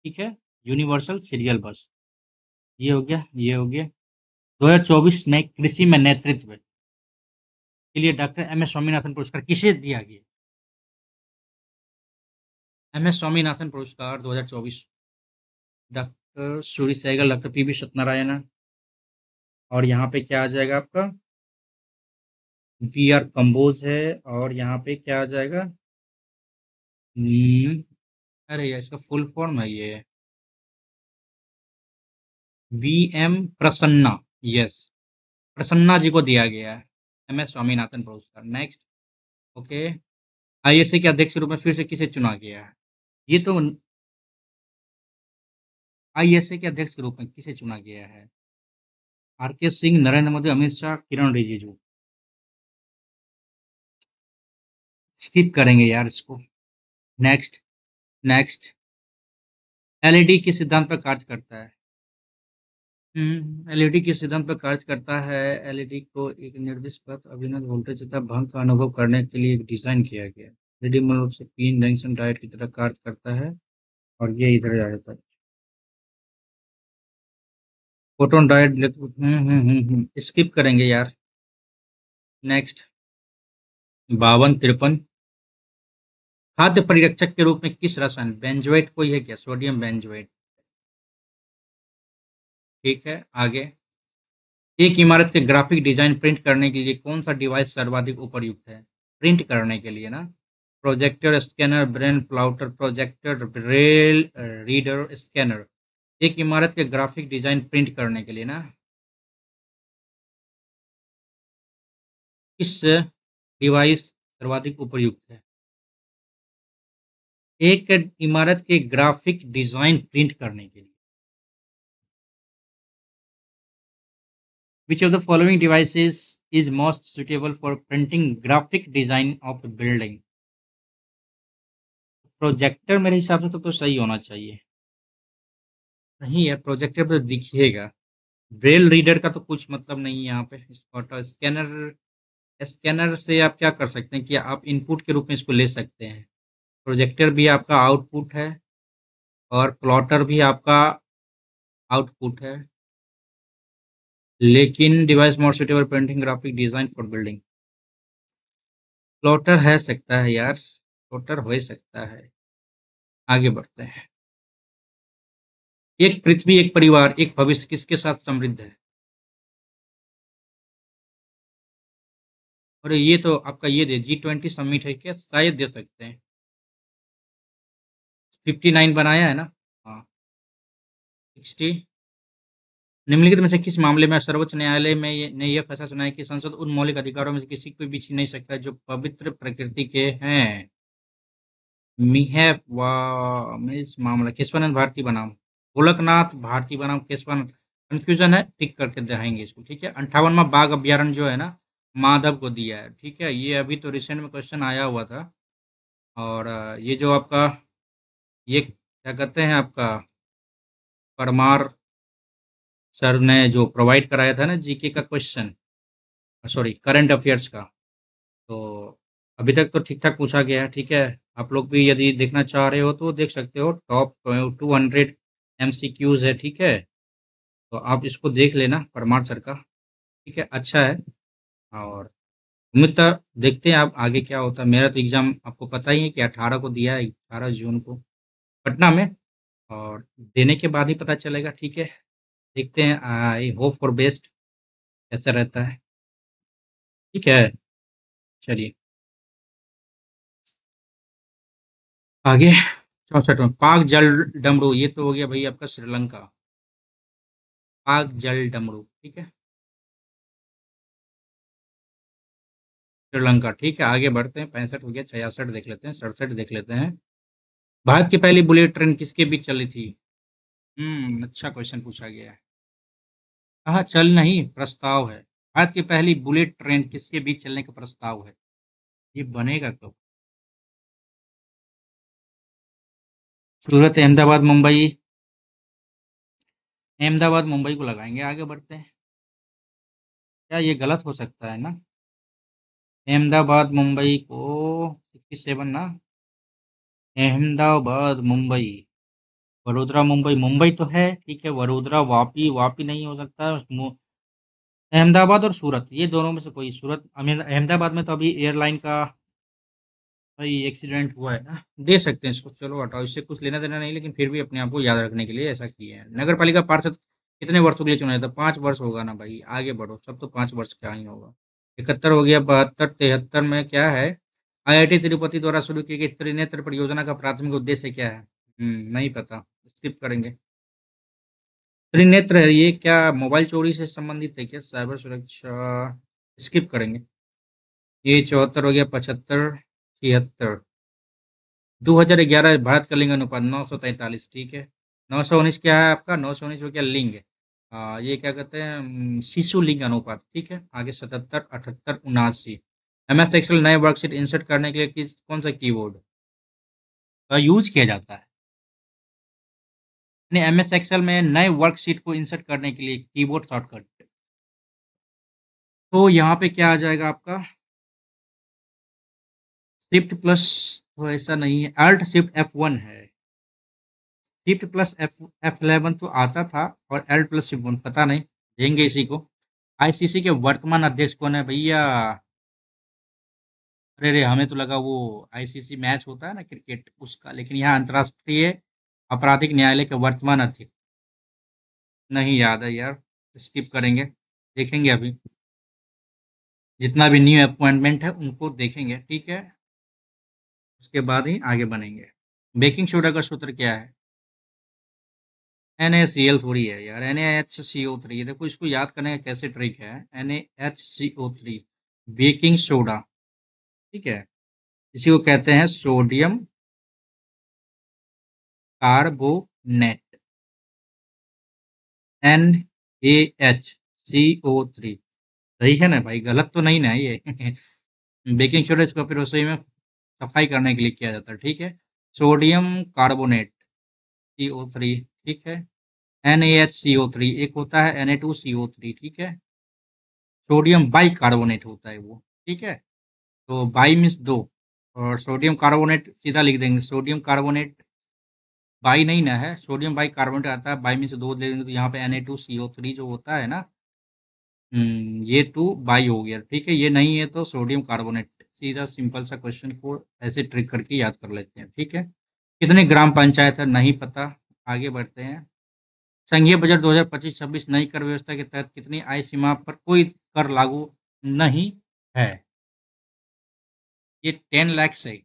ठीक है, यूनिवर्सल सीरियल बस। ये हो गया, ये हो गया। 2024 में कृषि में नेतृत्व के लिए डॉक्टर एम एस स्वामीनाथन पुरस्कार किसे दिया गया? एम एस स्वामीनाथन पुरस्कार 2024, doctor Suri Sehgal, doctor PV Satyanarayana. और यहाँ पे क्या आ जाएगा आपका? वी आर कंबोज है। और यहाँ पे क्या आ जाएगा? हम्म, अरे यार इसका फुल फॉर्म है ये, V M Prasanna. Yes, Prasanna ji को दिया गया है एम एस स्वामीनाथन पुरस्कार। नेक्स्ट। ओके। आईएसए के अध्यक्ष के रूप में फिर से किसे चुना गया है? ये तो आईएसए के अध्यक्ष के रूप में किसे चुना गया है? आर के सिंह, नरेंद्र मोदी, अमित शाह, किरण रिजिजू। स्किप करेंगे यार इसको। नेक्स्ट। नेक्स्ट। एलईडी किस सिद्धांत पर कार्य करता है? एलईडी किस सिद्धांत पर कार्य करता है? एलईडी को एक निर्दिष्ट पथ अभिनव वोल्टेज तथा भंग का अनुभव करने के लिए डिजाइन किया गया है। एलईडी मूल रूप से पीन जंक्शन डायोड की तरह कार्य करता है और ये इधर आ जाता है। फोटोन डायोड स्किप करेंगे यार। नेक्स्ट। 52-53। खाद्य परिरक्षक के रूप में किस रसायन, बेंजोएट कोई है क्या? Sodium benzoate. ठीक है, आगे। एक इमारत के ग्राफिक डिजाइन प्रिंट करने के लिए कौन सा डिवाइस सर्वाधिक उपयुक्त है? प्रिंट करने के लिए ना, projector, scanner, brain plotter, projector, Braille reader, scanner. एक इमारत के ग्राफिक डिजाइन प्रिंट करने के लिए ना, किस डिवाइस सर्वाधिक उपयुक्त है? एक इमारत के ग्राफिक डिजाइन प्रिंट करने के लिए which of the following devices is most suitable for printing graphic design of a building? Projector मेरे हिसाब से तो सही होना चाहिए। नहीं है, प्रोजेक्टर पे दिखिएगा। ब्रेल रीडर का तो कुछ मतलब नहीं है यहाँ पे। और स्कैनर, स्कैनर से आप क्या कर सकते हैं कि आप इनपुट के रूप में इसको ले सकते हैं। प्रोजेक्टर भी आपका आउटपुट है और प्लॉटर भी आपका आउटपुट है, लेकिन device more suitable printing graphic design for building, plotter है सकता है यार, प्लॉटर हो ही सकता है। आगे बढ़ते हैं। एक पृथ्वी, एक परिवार, एक भविष्य किसके साथ समृद्ध है? और ये तो आपका ये दे G20 समिट है क्या? शायद दे सकते हैं। 59 बनाया है ना? हाँ। 60। निम्नलिखित में से किस मामले में सर्वोच्च न्यायालय में ने यह फैसला सुनाया कि संसद उन मौलिक अधिकारों में से किसी को भी छीन नहीं सकता जो पवित्र प्रकृति के हैं? मिहेप मिस मामला केशवानंद भारती बनाम गोलकनाथ भारती बनाम केशवानंद। कंफ्यूजन है, टिक करके दिखाएंगे इसको। ठीक है, 58वां बाघ अभ्यारण्य जो है ना, माधव को दिया है। ठीक है, ये अभी तो रिसेंट में क्वेश्चन आया हुआ था। और ये जो आपका ये क्या कहते हैं आपका परमार सर ने जो प्रोवाइड कराया था ना जीके का क्वेश्चन, सॉरी करंट अफेयर्स का, तो अभी तक तो ठीक ठाक पूछा गया है। ठीक है, आप लोग भी यदि देखना चाह रहे हो तो देख सकते हो, टॉप 200 MCQs है। ठीक है, तो आप इसको देख लेना परमार सर का। ठीक है, अच्छा है। और उम्मीद था, देखते हैं आप आगे क्या होता है। मेरा तो एग्ज़ाम आपको पता ही है कि 18 को दिया है, 18 जून को पटना में। और देने के बाद ही पता चलेगा। ठीक है, देखते हैं, आई होप फॉर बेस्ट कैसा रहता है। ठीक है, चलिए आगे। 64 में पाक जल डमरू, ये तो हो गया भाई आपका श्रीलंका। पाक जल डमरू, ठीक है, श्रीलंका। ठीक है, आगे बढ़ते हैं। 65 हो गया, 66 देख लेते हैं, 67 देख लेते हैं। भारत की पहली बुलेट ट्रेन किसके बीच चली थी? अच्छा क्वेश्चन पूछा गया है। कहा चल नहीं, प्रस्ताव है। भारत की पहली बुलेट ट्रेन किसके बीच चलने का प्रस्ताव है? ये बनेगा कब? सूरत, अहमदाबाद, मुंबई। अहमदाबाद मुंबई को लगाएंगे। आगे बढ़ते हैं। क्या ये गलत हो सकता है ना? अहमदाबाद मुंबई को 67 ना, अहमदाबाद मुंबई, वडोदरा मुंबई, मुंबई तो है। ठीक है, वडोदरा, वापी, वापी नहीं हो सकता। अहमदाबाद और सूरत, ये दोनों में से कोई। सूरत, अहमदाबाद में तो अभी एयरलाइन का भाई एक्सीडेंट हुआ है ना, दे सकते हैं इसको। चलो हटाओ, इससे कुछ लेना देना नहीं, लेकिन फिर भी अपने आप को याद रखने के लिए ऐसा किया है। नगर पालिका पार्षद कितने वर्षों के लिए चुना जाता है? 5 वर्ष होगा ना भाई। आगे बढ़ो, सब तो 5 वर्ष का ही होगा। 71 हो गया, 72, 73 में क्या है? आईआईटी तिरुपति द्वारा शुरू की गई त्रिनेत्र परियोजना का प्राथमिक उद्देश्य क्या है? नहीं पता, स्किप करेंगे। त्रिनेत्र है ये, क्या मोबाइल चोरी से संबंधित है क्या? साइबर सुरक्षा, स्किप करेंगे। ये 74 हो गया, 75, 76। 2011 भारत का लिंग अनुपात 943, ठीक है। 919 क्या है आपका? 919 हो गया लिंग। ये क्या कहते हैं? शिशु लिंग अनुपात, ठीक है। आगे 77, 78, 79। MS एक्सेल नए वर्कशीट इंसर्ट करने के लिए किस कौन सा कीबोर्ड का यूज किया जाता है? यानी MS एक्सेल में नए वर्कशीट को इंसर्ट करने के लिए कीबोर्ड शॉर्टकट, तो यहाँ पे क्या आ जाएगा आपका? शिफ्ट प्लस, तो ऐसा नहीं है, अल्ट शिफ्ट F1 है। शिफ्ट प्लस F11 तो आता था, और एल्ट प्लस शिफ्ट 1 पता नहीं, देंगे इसी को। आईसीसी के वर्तमान अध्यक्ष कौन है भैया? अरे रे, हमें तो लगा वो आईसीसी मैच होता है ना क्रिकेट उसका, लेकिन यहाँ अंतर्राष्ट्रीय आपराधिक न्यायालय के वर्तमान अध्यक्ष। नहीं याद है यार, स्किप करेंगे, देखेंगे अभी। जितना भी न्यू अपॉइंटमेंट है उनको देखेंगे, ठीक है। उसके बाद ही आगे बढ़ेंगे। बेकिंग सोडा का सूत्र क्या है? NaCl थोड़ी है यार, NaHCO3। देखो इसको याद करने का कैसे ट्रिक है। NaHCO3 बेकिंग सोडा, ठीक है। इसी को कहते हैं सोडियम कार्बोनेट, NaHCO3। सही है ना भाई? गलत तो नहीं ना ये? बेकिंग सोडा इसको फिर रसोई में सफाई करने के लिए किया जाता है, ठीक है। सोडियम कार्बोनेट, CO3, ठीक है। NaHCO3 एक होता है Na2CO3, ठीक है। सोडियम बाई कार्बोनेट होता है वो, ठीक है। तो बाई मीन्स दो, और सोडियम कार्बोनेट सीधा लिख देंगे, सोडियम कार्बोनेट। बाई नहीं ना है, सोडियम बाई कार्बोनेट आता है, बाई मीन्स दो ले देंगे, तो यहाँ पे Na2CO3 जो होता है ना, ये टू बाई हो गया, ठीक है। ये नहीं है तो सोडियम कार्बोनेट। सीधा सिंपल सा क्वेश्चन को ऐसे ट्रिक करके याद कर लेते हैं, ठीक है। कितने ग्राम पंचायत है? नहीं पता, आगे बढ़ते हैं। संघीय बजट 2025-26 नई कर व्यवस्था के तहत कितनी आय सीमा पर कोई कर लागू नहीं है? ये 10 लाख से।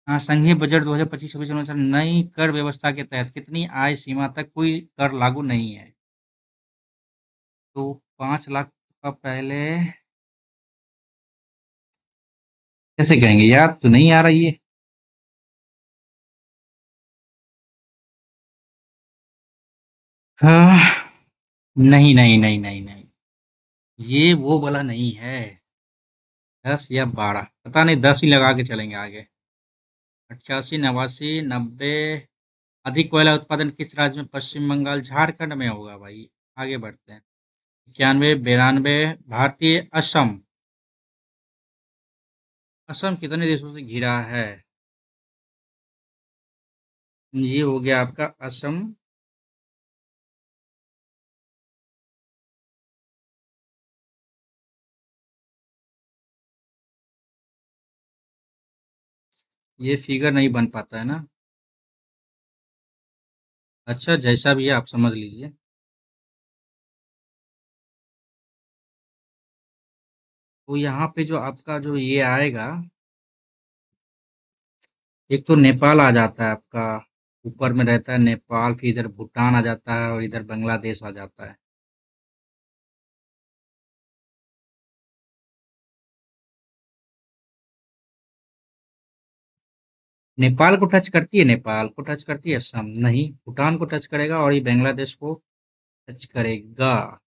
हाँ, संघीय बजट 2025-26 अनुसार नई कर व्यवस्था के तहत कितनी आय सीमा तक कोई कर लागू नहीं है? तो 5 लाख का पहले कैसे कहेंगे यार? तो नहीं आ रही है। हाँ, नहीं नहीं नहीं नहीं नहीं, ये वो वाला नहीं है। 10 या 12, पता नहीं, 10 ही लगा के चलेंगे आगे। 88, 89, 90। अधिक कोयला उत्पादन किस राज्य में? पश्चिम बंगाल, झारखंड में होगा भाई। आगे बढ़ते हैं। 91, 92। भारतीय असम, असम कितने देशों से घिरा है? ये हो गया आपका असम। ये फिगर नहीं बन पाता है ना? अच्छा, जैसा भी है आप समझ लीजिए। तो यहाँ पे जो आपका जो ये आएगा, एक तो नेपाल आ जाता है आपका, ऊपर में रहता है नेपाल, फिर इधर भूटान आ जाता है, और इधर बांग्लादेश आ जाता है। नेपाल को टच करती है, नेपाल को टच करती है असम, नहीं, भूटान को टच करेगा, और ये बांग्लादेश को टच करेगा।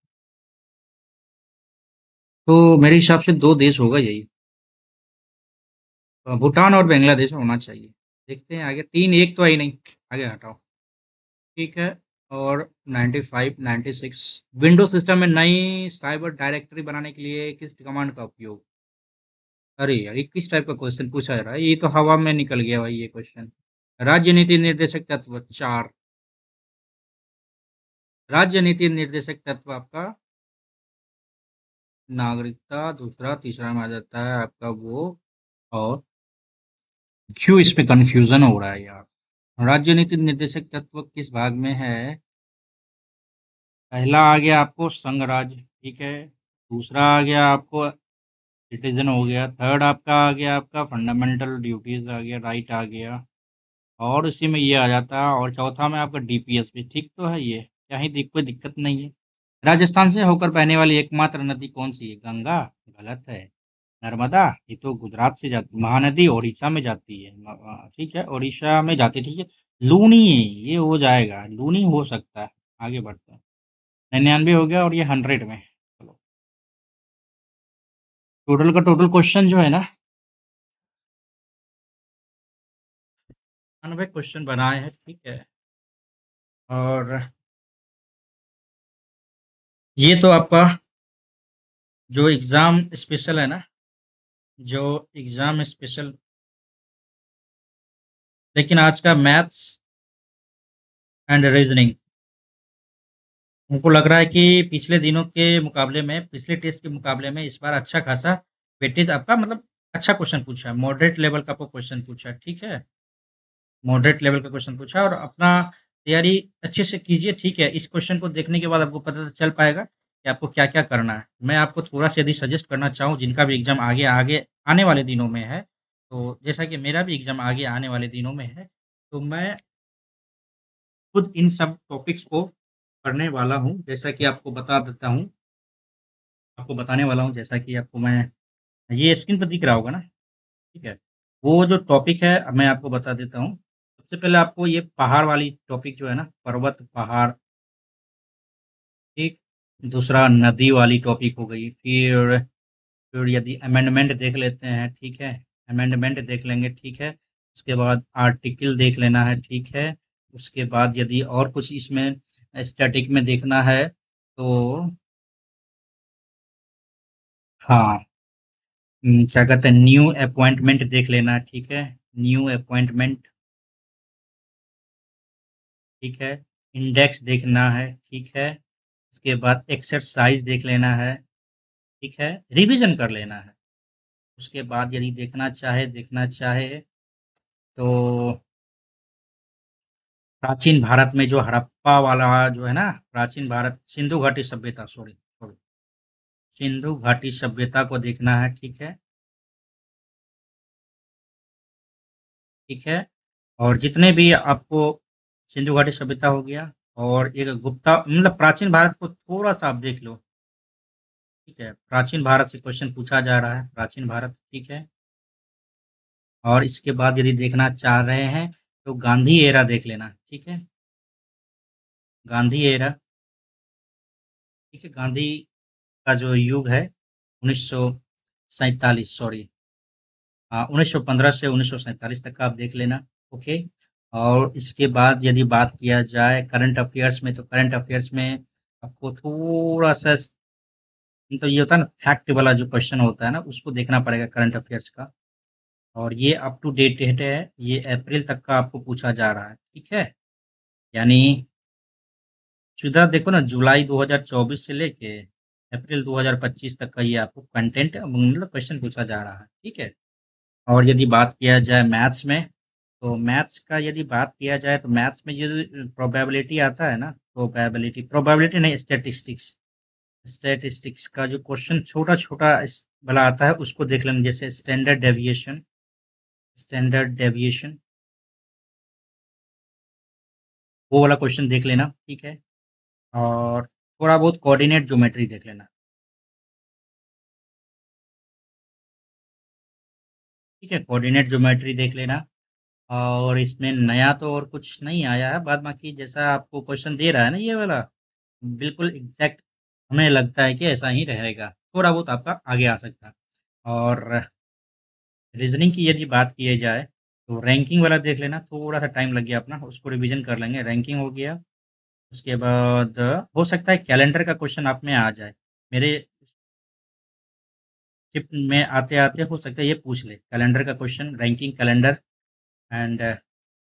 तो मेरे हिसाब से दो देश होगा यही, भूटान और बांग्लादेश होना चाहिए। देखते हैं आगे, 3-1 तो है ही नहीं, आगे हटाओ, ठीक है। और 95, 96। विंडोज सिस्टम में नई साइबर डायरेक्टरी बनाने के लिए किस कमांड का उपयोग? अरे यार, ये किस टाइप का क्वेश्चन पूछा जा रहा है? ये तो हवा में निकल गया भाई ये क्वेश्चन। राज्य नीति निर्देशक तत्व 4। राज्य नीति निर्देशक तत्व आपका नागरिकता, दूसरा, तीसरा में आ जाता है आपका वो। और क्यों इसमें कंफ्यूजन हो रहा है यार? राज्य नीति निर्देशक तत्व किस भाग में है? पहला आ गया आपको संघ राज्य, ठीक है। दूसरा आ गया आपको सिटीजन हो गया। थर्ड आपका आ गया आपका फंडामेंटल ड्यूटीज़ आ गया, राइट आ गया। और इसी में ये आ जाता है, और चौथा में आपका डीपीएस भी। ठीक तो है ये, क्या ही कोई दिक्कत नहीं है। राजस्थान से होकर बहने वाली एकमात्र नदी कौन सी है? गंगा? गलत है। नर्मदा? ये तो गुजरात से जाती। महानदी ओडिशा में जाती है। ठीक है, ओडिशा में जाती है, ठीक है। लूनी, ये हो जाएगा, लूनी हो सकता है। आगे बढ़ते हैं। 99 हो गया और ये 100 में। चलो, टोटल का टोटल क्वेश्चन जो है ना, 99 क्वेश्चन बनाए हैं, ठीक है। और ये तो आपका जो एग्ज़ाम स्पेशल है ना, जो एग्ज़ाम स्पेशल, लेकिन आज का मैथ्स एंड रीजनिंग हमको लग रहा है कि पिछले दिनों के मुकाबले में, पिछले टेस्ट के मुकाबले में इस बार अच्छा खासा वेटेज आपका, मतलब अच्छा क्वेश्चन पूछा है, मॉडरेट लेवल का आपको क्वेश्चन पूछा है, ठीक है। मॉडरेट लेवल का क्वेश्चन पूछा और अपना तैयारी अच्छे से कीजिए, ठीक है। इस क्वेश्चन को देखने के बाद आपको पता चल पाएगा कि आपको क्या-क्या करना है। मैं आपको थोड़ा-सा यदि सजेस्ट करना चाहूँ, जिनका भी एग्ज़ाम आगे आगे आने वाले दिनों में है, तो जैसा कि मेरा भी एग्ज़ाम आगे आने वाले दिनों में है, तो मैं खुद इन सब टॉपिक्स को पढ़ने वाला हूँ। जैसा कि आपको बता देता हूँ, आपको बताने वाला हूँ, जैसा कि आपको मैं, ये स्क्रीन पर दिख रहा होगा ना? ठीक है। वो जो टॉपिक है मैं आपको बता देता हूँ। सबसे पहले आपको ये पहाड़ वाली टॉपिक जो है ना, पर्वत, पहाड़, ठीक। दूसरा नदी वाली टॉपिक हो गई। फिर यदि अमेंडमेंट देख लेते हैं, ठीक है। अमेंडमेंट देख लेंगे, ठीक है। उसके बाद आर्टिकल देख लेना है, ठीक है। उसके बाद यदि और कुछ इसमें स्टैटिक में देखना है तो हाँ, क्या कहते हैं, न्यू अपॉइंटमेंट देख लेना है, ठीक है। न्यू अपॉइंटमेंट, ठीक है। इंडेक्स देखना है, ठीक है। उसके बाद एक्सरसाइज देख लेना है, ठीक है। रिवीजन कर लेना है। उसके बाद यदि देखना चाहे तो प्राचीन भारत में जो हड़प्पा वाला जो है ना, प्राचीन भारत, सिंधु घाटी सभ्यता, सॉरी सॉरी, सिंधु घाटी सभ्यता को देखना है, ठीक है। ठीक है। और जितने भी आपको सिंधु घाटी सभ्यता हो गया, और एक गुप्ता, मतलब प्राचीन भारत को थोड़ा सा आप देख लो, ठीक है। प्राचीन भारत से क्वेश्चन पूछा जा रहा है, प्राचीन भारत, ठीक है। और इसके बाद यदि देखना चाह रहे हैं तो गांधी एरा देख लेना, ठीक है। गांधी एरा, ठीक है। गांधी का जो युग है, 1947, सॉरी, हाँ, 1915 से 1947 तक का आप देख लेना, ओके। और इसके बाद यदि बात किया जाए करंट अफेयर्स में, तो करंट अफेयर्स में आपको थोड़ा सा मतलब ये होता है ना, फैक्ट वाला जो क्वेश्चन होता है ना, उसको देखना पड़ेगा करंट अफेयर्स का। और ये अप टू डेट है, ये अप्रैल तक का आपको पूछा जा रहा है, ठीक है। यानी सीधा देखो ना, जुलाई 2024 से लेके अप्रैल 2025 तक का ये आपको कंटेंट, मतलब क्वेश्चन पूछा जा रहा है, ठीक है। और यदि बात किया जाए मैथ्स में, तो मैथ्स का यदि बात किया जाए तो मैथ्स में ये प्रोबेबिलिटी आता है ना, प्रोबेबिलिटी नहीं, स्टैटिस्टिक्स, स्टैटिस्टिक्स का जो क्वेश्चन छोटा छोटा वाला आता है, उसको देख लेना। जैसे स्टैंडर्ड डेविएशन, स्टैंडर्ड डेविएशन, वो वाला क्वेश्चन देख लेना, ठीक है। और थोड़ा बहुत कोऑर्डिनेट ज्योमेट्री देख लेना, ठीक है। कोऑर्डिनेट ज्योमेट्री देख लेना। और इसमें नया तो और कुछ नहीं आया है, बाद बाकी जैसा आपको क्वेश्चन दे रहा है ना ये वाला, बिल्कुल एग्जैक्ट हमें लगता है कि ऐसा ही रहेगा। थोड़ा बहुत आपका आगे आ सकता है। और रीजनिंग की यदि बात की जाए तो रैंकिंग वाला देख लेना, थोड़ा सा टाइम लग गया अपना, उसको रिवीजन कर लेंगे। रैंकिंग हो गया। उसके बाद हो सकता है कैलेंडर का क्वेश्चन आप में आ जाए, मेरे शिफ्ट में आते आते हो सकता है ये पूछ ले कैलेंडर का question, ranking calendar. And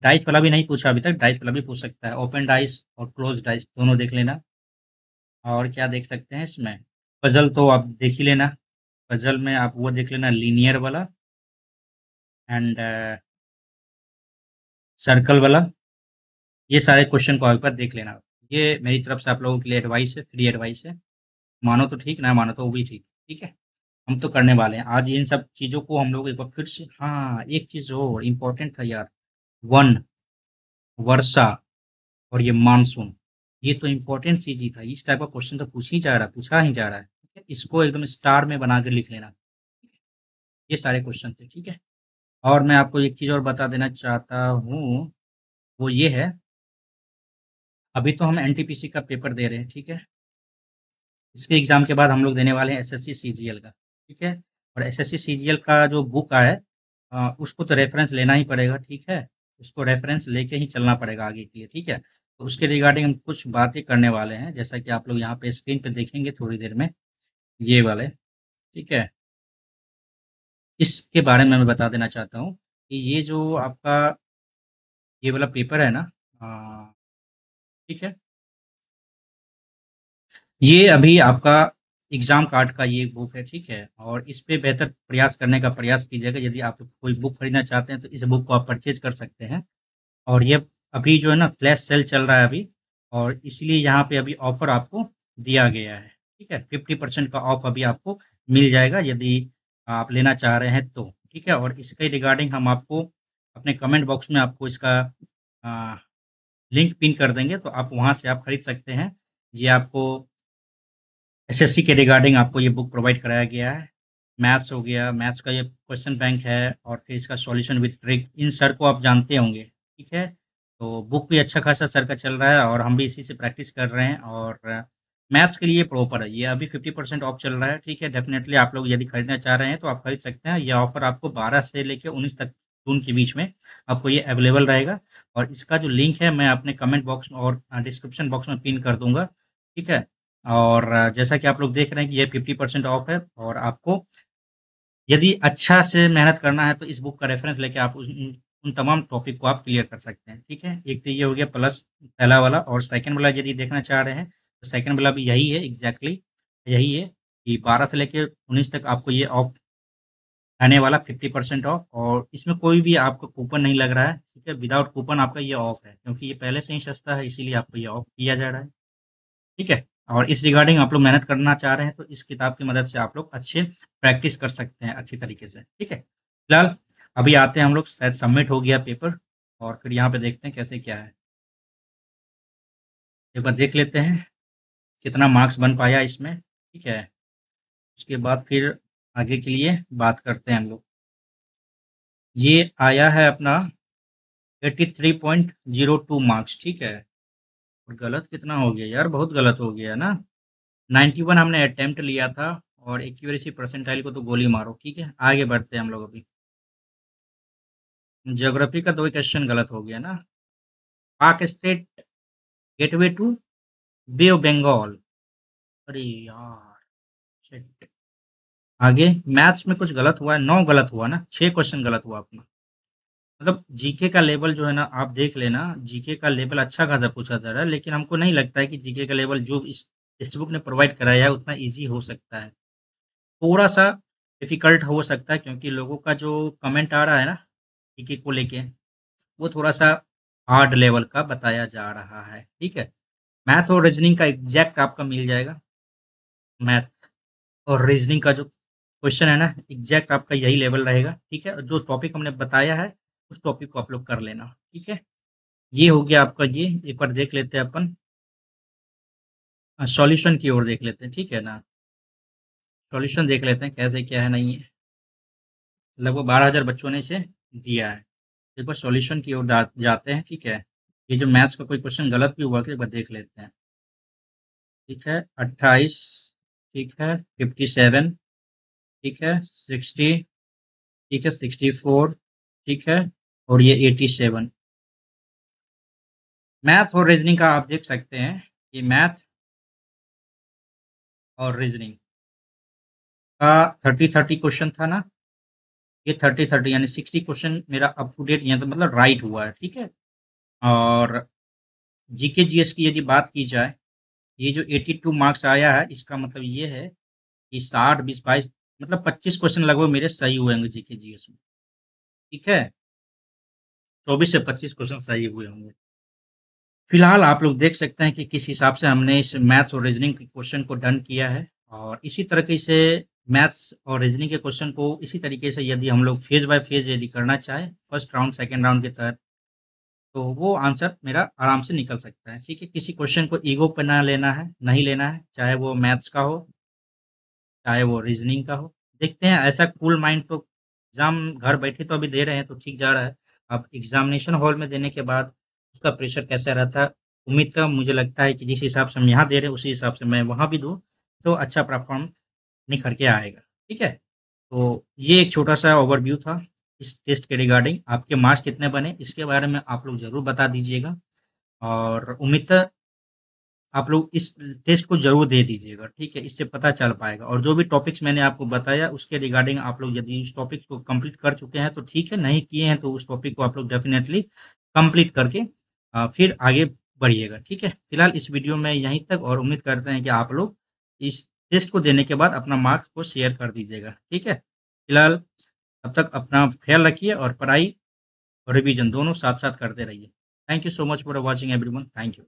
dice वाला भी नहीं पूछा अभी तक, डाइस वाला भी पूछ सकता है। ओपन डाइस और क्लोज डाइस दोनों देख लेना। और क्या देख सकते हैं इसमें, पजल तो आप देख ही लेना। पजल में आप वो देख लेना, लीनियर वाला एंड सर्कल वाला। ये सारे क्वेश्चन को आप एक बार देख लेना। ये मेरी तरफ से आप लोगों के लिए एडवाइस है, फ्री एडवाइस है। मानो तो ठीक, ना मानो तो वो भी ठीक, ठीक है। हम तो करने वाले हैं आज इन सब चीज़ों को हम लोग एक बार फिर से। हाँ, एक चीज़ और इम्पोर्टेंट था यार, वन, वर्षा और ये मानसून, ये तो इम्पोर्टेंट चीज़ ही था। इस टाइप का क्वेश्चन तो पूछा ही जा रहा है, ठीक है? इसको एकदम स्टार में बना के लिख लेना, ठीक है? ये सारे क्वेश्चन थे, ठीक है? और मैं आपको एक चीज़ और बता देना चाहता हूँ, वो ये है, अभी तो हम एनटीपीसी का पेपर दे रहे हैं, ठीक है? इसके एग्ज़ाम के बाद हम लोग देने वाले हैं एसएससी सीजीएल का, ठीक है? और एसएससी सीजीएल का जो बुक है, उसको तो रेफ़रेंस लेना ही पड़ेगा, ठीक है? उसको रेफ़रेंस लेके ही चलना पड़ेगा आगे के लिए, ठीक है? तो उसके रिगार्डिंग हम कुछ बातें करने वाले हैं, जैसा कि आप लोग यहाँ पे स्क्रीन पे देखेंगे थोड़ी देर में, ये वाले, ठीक है? इसके बारे में मैं बता देना चाहता हूँ कि ये जो आपका ये वाला पेपर है ना, अ, ठीक है? ये अभी आपका एग्ज़ाम कार्ड का ये बुक है, ठीक है? और इस पे बेहतर प्रयास करने का प्रयास कीजिएगा। यदि आप कोई बुक खरीदना चाहते हैं, तो इस बुक को आप परचेज़ कर सकते हैं। और ये अभी जो है ना फ्लैश सेल चल रहा है अभी, और इसलिए यहाँ पे अभी ऑफ़र आपको दिया गया है, ठीक है? 50% का ऑफ अभी आपको मिल जाएगा यदि आप लेना चाह रहे हैं तो, ठीक है? और इसके रिगार्डिंग हम आपको अपने कमेंट बॉक्स में आपको इसका अ, लिंक पिन कर देंगे, तो आप वहाँ से आप खरीद सकते हैं। ये आपको एसएससी के रिगार्डिंग आपको ये बुक प्रोवाइड कराया गया है। मैथ्स हो गया, मैथ्स का ये क्वेश्चन बैंक है, और फिर इसका solution with trick, in sir को आप जानते होंगे, ठीक है? तो बुक भी अच्छा खासा सर का चल रहा है, और हम भी इसी से प्रैक्टिस कर रहे हैं। और मैथ्स के लिए प्रॉपर है, ये अभी 50% ऑफ चल रहा है, ठीक है? डेफ़िनेटली आप लोग यदि खरीदना चाह रहे हैं तो आप खरीद सकते हैं। ये ऑफ़र आपको 12 से लेके 19 तक, जून के बीच में आपको ये अवेलेबल रहेगा। और इसका जो लिंक है मैं अपने कमेंट बॉक्स में और डिस्क्रिप्शन बॉक्स में पिन कर दूँगा, ठीक है? और जैसा कि आप लोग देख रहे हैं कि ये 50% ऑफ है, और आपको यदि अच्छा से मेहनत करना है तो इस बुक का रेफ़रेंस लेके आप उन तमाम टॉपिक को आप क्लियर कर सकते हैं, ठीक है? एक तो ये हो गया प्लस पहला वाला, और सेकंड वाला यदि देखना चाह रहे हैं, तो सेकंड वाला भी यही है, एग्ज़ैक्टली यही है कि 12 से लेके 19 तक आपको ये ऑफ आने वाला, 50% ऑफ। और इसमें कोई भी आपको कूपन नहीं लग रहा है, ठीक है? विदाउट कूपन आपका ये ऑफ है, क्योंकि ये पहले से ही सस्ता है, इसीलिए आपको ये ऑफ किया जा रहा है। ठीक है? और इस रिगार्डिंग आप लोग मेहनत करना चाह रहे हैं, तो इस किताब की मदद से आप लोग अच्छे प्रैक्टिस कर सकते हैं अच्छी तरीके से, ठीक है? फिलहाल अभी आते हैं हम लोग, शायद सबमिट हो गया पेपर, और फिर यहाँ पे देखते हैं कैसे क्या है। एक बार देख लेते हैं कितना मार्क्स बन पाया इसमें, ठीक है? उसके बाद फिर आगे के लिए बात करते हैं हम लोग। ये आया है अपना 83.02 मार्क्स, ठीक है? और गलत कितना हो गया यार, बहुत गलत हो गया ना। 91 हमने अटेम्प्ट लिया था, और एक्यूरेसी परसेंटाइल को तो गोली मारो, ठीक है? आगे बढ़ते हैं हम लोग अभी। ज्योग्राफी का 2 क्वेश्चन गलत हो गया ना। Palk strait gateway to Bay of Bengal. अरे यार! शिट! आगे मैथ्स में कुछ गलत हुआ है, 9 गलत हुआ ना, 6 क्वेश्चन गलत हुआ अपना। मतलब जीके का लेवल जो है ना, आप देख लेना, जीके का लेवल अच्छा खासा पूछा जा रहा है, लेकिन हमको नहीं लगता है कि जीके का लेवल जो इस टेक्स्ट बुक ने प्रोवाइड कराया है उतना ईज़ी हो सकता है। थोड़ा-सा डिफ़िकल्ट हो सकता है, क्योंकि लोगों का जो कमेंट आ रहा है ना, जीके को लेके, वो थोड़ा-सा हार्ड लेवल का बताया जा रहा है, ठीक है? मैथ और रीज़निंग का एग्ज़ैक्ट आपका मिल जाएगा। मैथ और रीज़निंग का जो क्वेश्चन है ना, एग्ज़ैक्ट आपका यही लेवल रहेगा, ठीक है? और जो टॉपिक हमने बताया है, उस टॉपिक को आप लोग कर लेना, ठीक है? ये हो गया आपका ये, एक बार देख लेते हैं अपन, सॉल्यूशन की ओर देख लेते हैं, ठीक है ना? सॉल्यूशन देख लेते हैं कैसे क्या है, नहीं है। लगभग 12,000 बच्चों ने इसे दिया है। एक बार सॉल्यूशन की ओर जाते हैं, ठीक है? ये जो मैथ्स का कोई क्वेश्चन गलत भी हुआ कि एक बार देख लेते हैं, ठीक है? 28, ठीक है? 57, ठीक है? 60, ठीक है? 64, ठीक है? और ये 87। मैथ और रीज़निंग का आप देख सकते हैं, ये मैथ और रीज़निंग का 30-30 क्वेश्चन था ना? ये 30-30 यानी 60 क्वेश्चन मेरा अप टू डेट, यहाँ तो मतलब राइट हुआ है, ठीक है? और जीके जीएस की यदि बात की जाए, ये जो 82 मार्क्स आया है, इसका मतलब ये है कि 60, 20, 22, मतलब 25 क्वेश्चन लगभग मेरे सही हुए होंगे जीके जीएस में, ठीक है? 24 से 25 क्वेश्चन सही हुए होंगे। फिलहाल आप लोग देख सकते हैं कि किस हिसाब से हमने इस मैथ्स और रीजनिंग के क्वेश्चन को डन किया है, और इसी तरीके से मैथ्स और रीजनिंग के क्वेश्चन को इसी तरीके से यदि हम लोग फेज बाय फेज यदि करना चाहें, फर्स्ट राउंड सेकंड राउंड के तहत, तो वो आंसर मेरा आराम से निकल सकता है। ठीक है, किसी क्वेश्चन को ईगो पे ना लेना है, नहीं लेना है, चाहे वो मैथ्स का हो, चाहे वो रीजनिंग का हो। देखते हैं, ऐसा कूल माइंड तो एग्जाम घर बैठे तो अभी दे रहे हैं तो ठीक जा रहा है। अब एग्जामिनेशन हॉल में देने के बाद उसका प्रेशर कैसा रहता है, उम्मीद तो मुझे लगता है कि जिस हिसाब से हम यहाँ दे रहे हैं उसी हिसाब से मैं वहाँ भी दूँ, तो अच्छा परफॉर्म निखर के आएगा। ठीक है, तो ये एक छोटा सा ओवरव्यू था इस टेस्ट के रिगार्डिंग। आपके मार्क्स कितने बने इसके बारे में आप लोग ज़रूर बता दीजिएगा, और उम्मीद है आप लोग इस टेस्ट को ज़रूर दे दीजिएगा। ठीक है, इससे पता चल पाएगा, और जो भी टॉपिक्स मैंने आपको बताया उसके रिगार्डिंग आप लोग यदि उस टॉपिक को कंप्लीट कर चुके हैं तो ठीक है, नहीं किए हैं तो उस टॉपिक को आप लोग डेफिनेटली कंप्लीट करके फिर आगे बढ़िएगा। ठीक है, फिलहाल इस वीडियो में यहीं तक, और उम्मीद करते हैं कि आप लोग इस टेस्ट को देने के बाद अपना मार्क्स को शेयर कर दीजिएगा। ठीक है, फिलहाल तब तक अपना ख्याल रखिए, और पढ़ाई और रिवीजन दोनों साथ साथ करते रहिए। Thank you so much for watching everyone. Thank you.